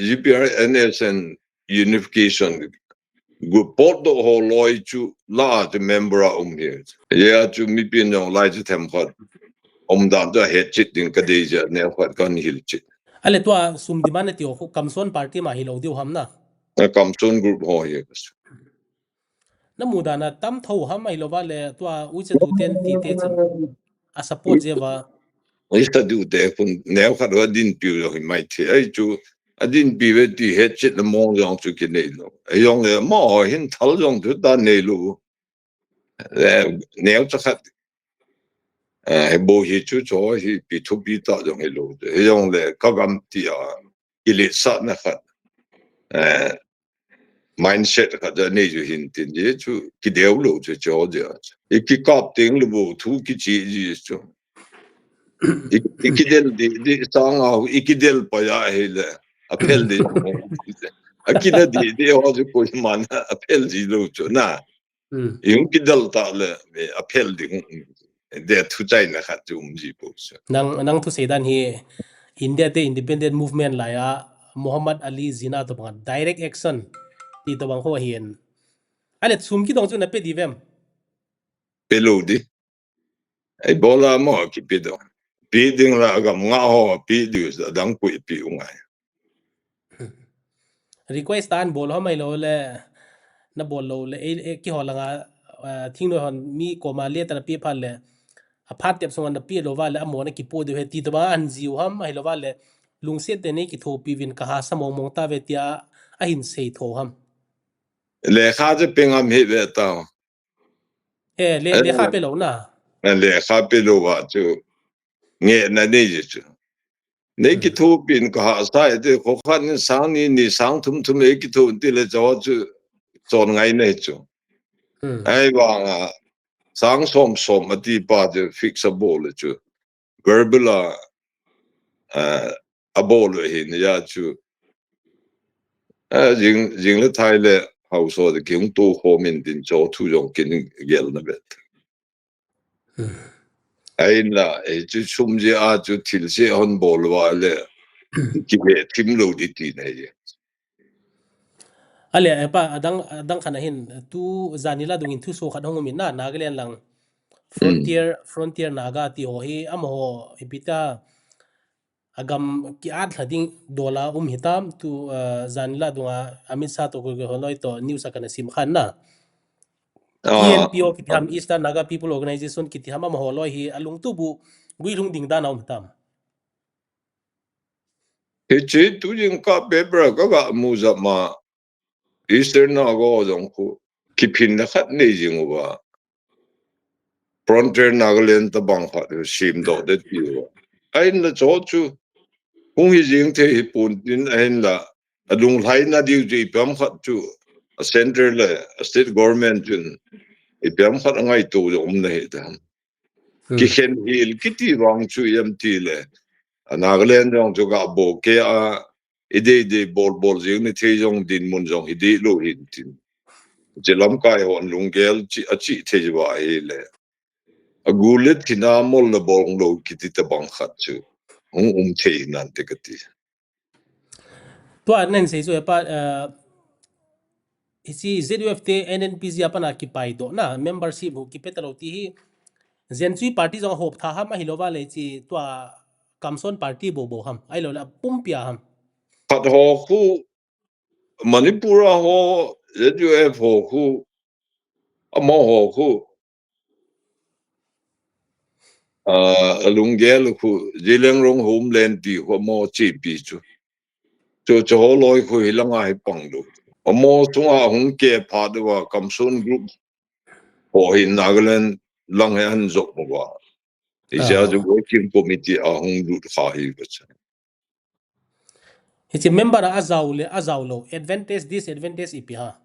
GPRNS and unification good port do ho loi chu la the member here ya chu mi pin jong lai chu them khat dan ja het chit din ka de ja ne khat kan hil chit ale to sum diman ti ho kamson party ma hi lo diu ham na kamson group ho ye na muda na tam tho ha mai lo wa le tua u che du ten ti te chen a support je wa Ista du te kun neo khat wa din piu lo mai the ai chu adin pi ve ti he chit na mo jong chu ki nei lo ai yong le mo hin thal jong tu ta nei lu neo cha khat ai bo hi chu cho hi pi thu pi ta jong ai lo ai yong le ka gam ti a ki le sa na khat mindset khat da nei ju hin tin je chu ki deu lo chu cho ja ki kap ting lu bu thu ki chi ji chu ikidel di sang au ikidel pa ya hele apel di akina di ho ju ko man apel ji lo chu na yung kidel ta le apel di de thu chai na khat ju ji po nang thu se dan hi India te independent movement la ya Muhammad Ali Zina to bang direct action ti to bang ho hian ale sum ki dong chu na pe di vem pelo di ai bola mo ki pedo pi ding la ga nga ho pi di dang ku pi ungai request tan bol ho mai lo le na bol lo le e ki ho la nga thing no hon mi ko ma le ta pi phal le a phat tep song na pi lo wa le amo na ki po de he ti to ba an jiu ham mai lo wa le lung se te ne ki tho pi win ka ha samong mong ta ve tia a hin sei tho ham le kha je pengam he ve ta le kha pe lo na le kha pe lo wa chu nge na ne ji chu nei ki thu pin ka ha sa de ko khan sang ni sang thum e ki thu ti le jo chu chon ngai nei chu ai wa sang som ati pa de fixable chu verbal a bol he ni ya chu jing le thai le how so de kyung to ho min din cho thu jong kin gel na bet ai la e chu chum je a chu thil se hon bol wa le ki be tim lo di ti nei ale pa adang khana hin tu zanila dungin thu so khat hongumin na Nagaland lang frontier naga ti ho hi am ho ipita agam ki at thading dola hitam tu zanila dunga Amit Shah to ko honoi to news akana sim khan na TNPO ki tham Eastern Naga People Organization ki tham am ho loi hi alung tu bu gui lung ding da na hitam che tu jing ka bebra ga mu za ma Eastern Naga jong ku ki phin na khat nei jing wa frontier Nagaland ta bang khat sim do de ti wa ai na cho chu kung hi jing the hi pun tin ai la adung lai na diu ji pam khat chu a center le a state government tin i pam khat ngai tu jom na he ta ki khen hil ki ti wang chu yam ti le Nagaland jong chu ga bo ke a ide bol jing ni the jong din mun jong ide lo hin tin je lam kai hon lung gel chi a chi the ji wa he le a gulet thina mol na bong lo ki ti ta bang khat chu the nan te ka ti to anen sei so pa isi ZUFT NNPZ apana ki pai do na membership hu ki petalo ti hi Zensui party jong hop tha ham hilowa le chi to Kamson party bo ham ai lo la pumpia ham khat ho khu Manipura ho ZUF ho khu amo ho khu alungel khu jileng rong homeland ti ho mo chi pi chu cho ho loi khu hilanga hi pang lu amo tunga hung ke pha de wa Kamson group ho hi Nagaland lang han zok mo wa ija ju working committee a hung lu kha hi ba cha It's a member azaulo advantage disadvantage ipi ha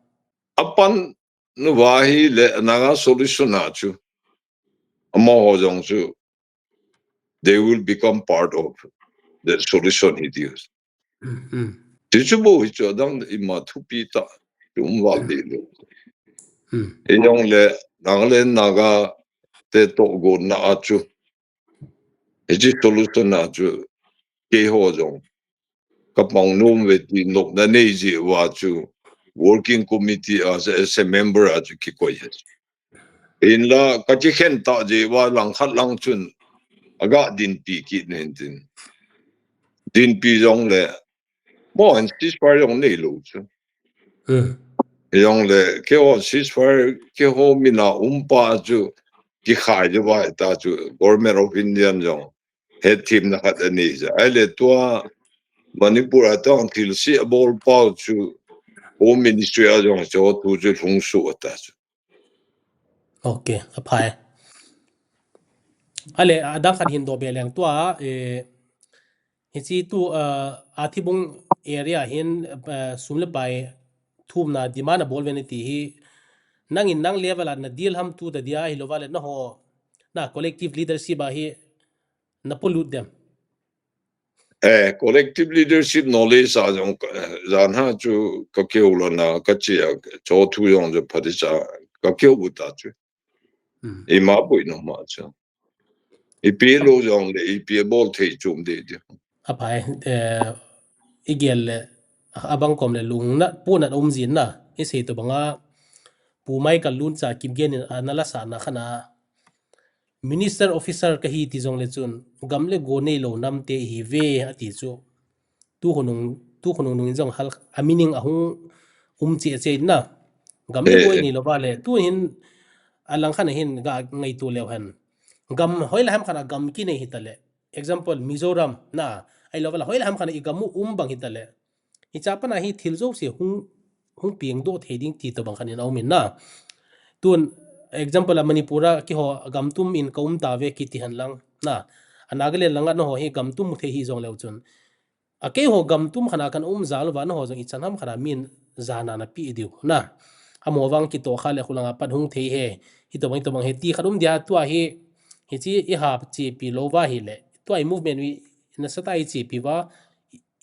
apan nu wa hi le naga solution na chu amo ho jong chu they will become part of the solution he deals Tichubo hicho dang ima thupi ta tumwa de lo eyong le Nagaland naga te to go na achu eji solution na chu ke ho jong kapang nom ve ti nok na nei ji wa chu working committee as a member achu ki ko ye in la ka chi khen ta je wa lang khat lang chun aga din pi ki nen din pi jong le mo an ti spar jong nei lo chu Yang le ke o ceasefire ke ho mina umpa ju ki khai ju ba ta ju government of Indian jong head team na khat ani ja ai le tua Manipur atang til si bol pa ju home ministry a jong jo tu ju lung su ta ju โอเคอภัยอะไรดังขันหินโดเบลแรงตัวเฮจีตัวอาทิบุงเอเรียเห็นสุมเลไปทุ่มนาดิมานะบอลเวนิตีฮีนั่งอินนั่งเลเวลนะดีลฮัมตัวแต่เดียฮิโลวาเลนะฮอนะ collective leadership อะฮีนะพูลุดเดม collective leadership knowledge a jong jan ha ju ka ke ulo na ka chi jo tu yong ju phadi cha ka ke u ta ju e ma boi no ma cha e pe lo jong le e pe bol thei chum de de อภัยอีเกลabang kom le lung na pu na zin na e se to banga pu mai kan lun cha kim gen anala sa na khana minister officer ka hi ti jong le chun gam le go nei lo nam te hi ve ati chu tu khonung nung jong hal amining ahung che na gam le go ni lo ba le tu hin alang khana hin ga ngai tu le han gam hoila ham khana gam ki nei hitale example Mizoram na ai lo hoila ham khana igamu bang hitale hi chapa na hi thilzo se hung pieng do theding ti to bang khanin aumin na tun example Manipura ki ho gamtum in kaum ta ve ki ti han lang na anagale langa no ho hi gamtum the hi jong leu chun ake ho gamtum khana kan zal wa no ho jong ichanam khana min zana na pi diu na amowang ki to khale khulanga pan hung the he hi to bang he ti kharum dia tu hi hi chi I ha chi pi lo wa hi le tu ai movement wi na satai chi pi wa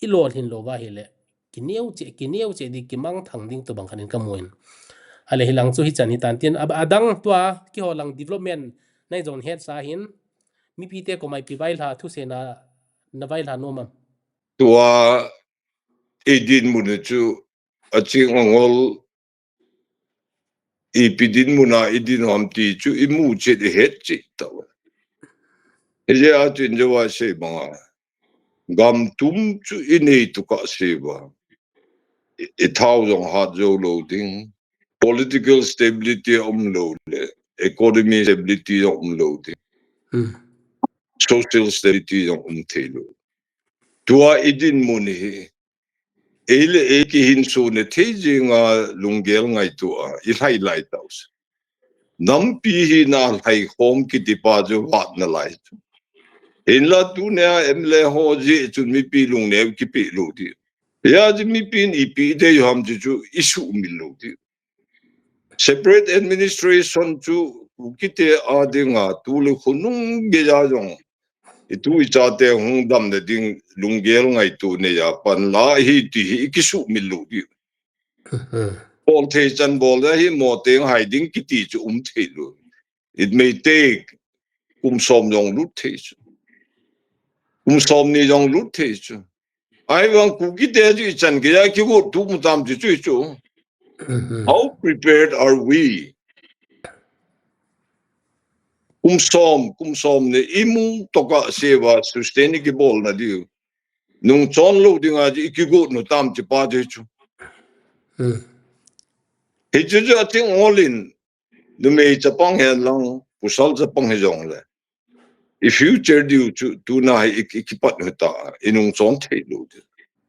I lol hin lo wa hi le kineu che di kimang thang ding to bang khanin kamoin ale hilang chu hi chani tan tin adang tua ki ho lang development nai zone head sa hin mi pi te ko mai pi vai la thu se na vai la no mam tua edin mun chu aching angol ipidin muna edin ham ti chu imu che de het chi ta je a chin je wa se banga gam tum chu inei tu ka se ba e thau jong ha jo lo ding political stability lo le economy stability lo ding social stability te lo tua edin mun hi ele eki hin so ne teji nga lungel ngai tu a I lai taus nam pi hi na hai hom ki ti pa jo wat na lai in la tu ne emle ho ji chu mi pi lung ne ki pi lu ti ya ji mi pin I pi de yo ham ju issue mi lu ti separate administration chu ki te a de nga tu le khunung ge ja jong itu I cha te hung dam de ding lungel ngai tu ne ya pan la hi ti ki su mi lu ti bol thei chan bol da hi mo teng hai ding ki ti chu thei lu it may take som yong lut thei chu som ni yong lut thei chu ai wang ku ki te ju chan ge ya ki go tu mu tam ju chu how prepared are we som ne imu to ka seva sustainable na diu nung chon lo ding a ji ki go no tam chi pa de chu he ju I think all in nu mei chapang he lang pusal chapang he jong le I future diu chu tu na ikipat hota inung chon thei lu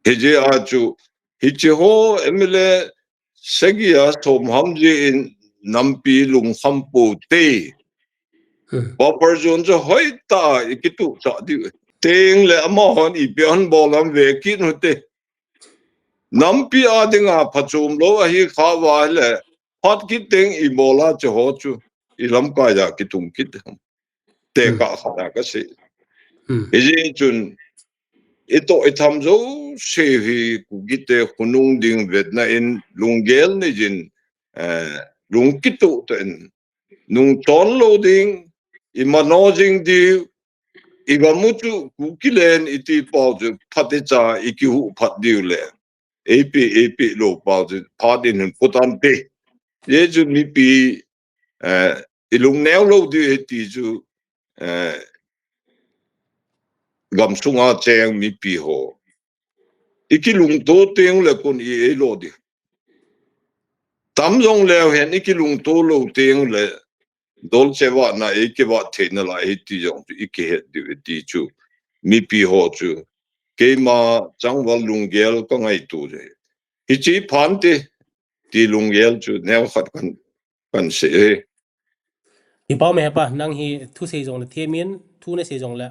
he je a chu hi che ho emle segia som ham je in nampi lung sampo te ba person jo hoi ta ikitu sa diu teng le ama hon I pian bolam ve kin hote nampi adinga phachum lo hi kha wa le hot ki teng I bola che ho chu I lam ka ya ki tum kit te ka kha ka se e chun ito itham zo se hi ku gite khunung ding vetna in lungel ni jin lung kitu ten nung ton loading I managing di igamutu ku kilen iti pause phaticha ikihu phat diu le ap lo pause phatin putan pe ye ju mi pi ilung neo lo di ti ju gam sunga cheng mi pi ho iki lung to teng le kon I lo di tam jong leo hen ikilung to lo teng le dol chewa na ekewa thena la hiti jong ike het di chu mi pi ho chu ke ma changwal lunggel ka ngai tu je hi chi phan te ti lunggel chu neo khat kan se ki pau me pa nang hi thu se jong le themin thu ne se jong la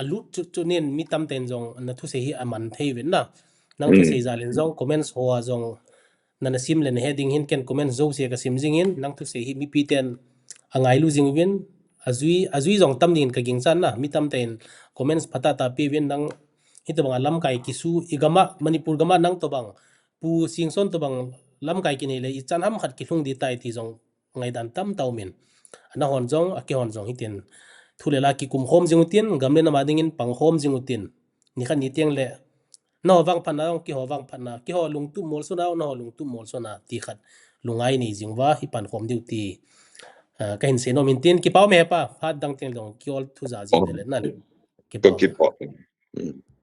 alu chu nen mi tam ten jong na thu se hi aman thei wen na nang thu se za len jong comments ho jong nana sim len heading hin ken comment zo se ka sim jing in nang thu se hi mi pi ten angai lu jing win azui jong tam din ka ging chan na mi tam ten comments phata ta pe win nang hi to bang lam kai kisu igama manipur gama nang to bang pu singson to bang lam kai ki nei le i chan ham khat ki hlung di tai ti jong ngai dan tam tau min ana hon jong ake hon jong hi ten thule la ki kum hom jing tin gamle na ma ding in pang hom jing tin ni khan ni tiang le no wang phana ki ho wang phana ki ho lung tu mol so na no lung tu mol so na ti khat lungai ni jingwa hi pan khom diu ti ka hin se no min tin ki pau me pa phat dang teng dong ki ol thu za ji le na ki ka pau ki pa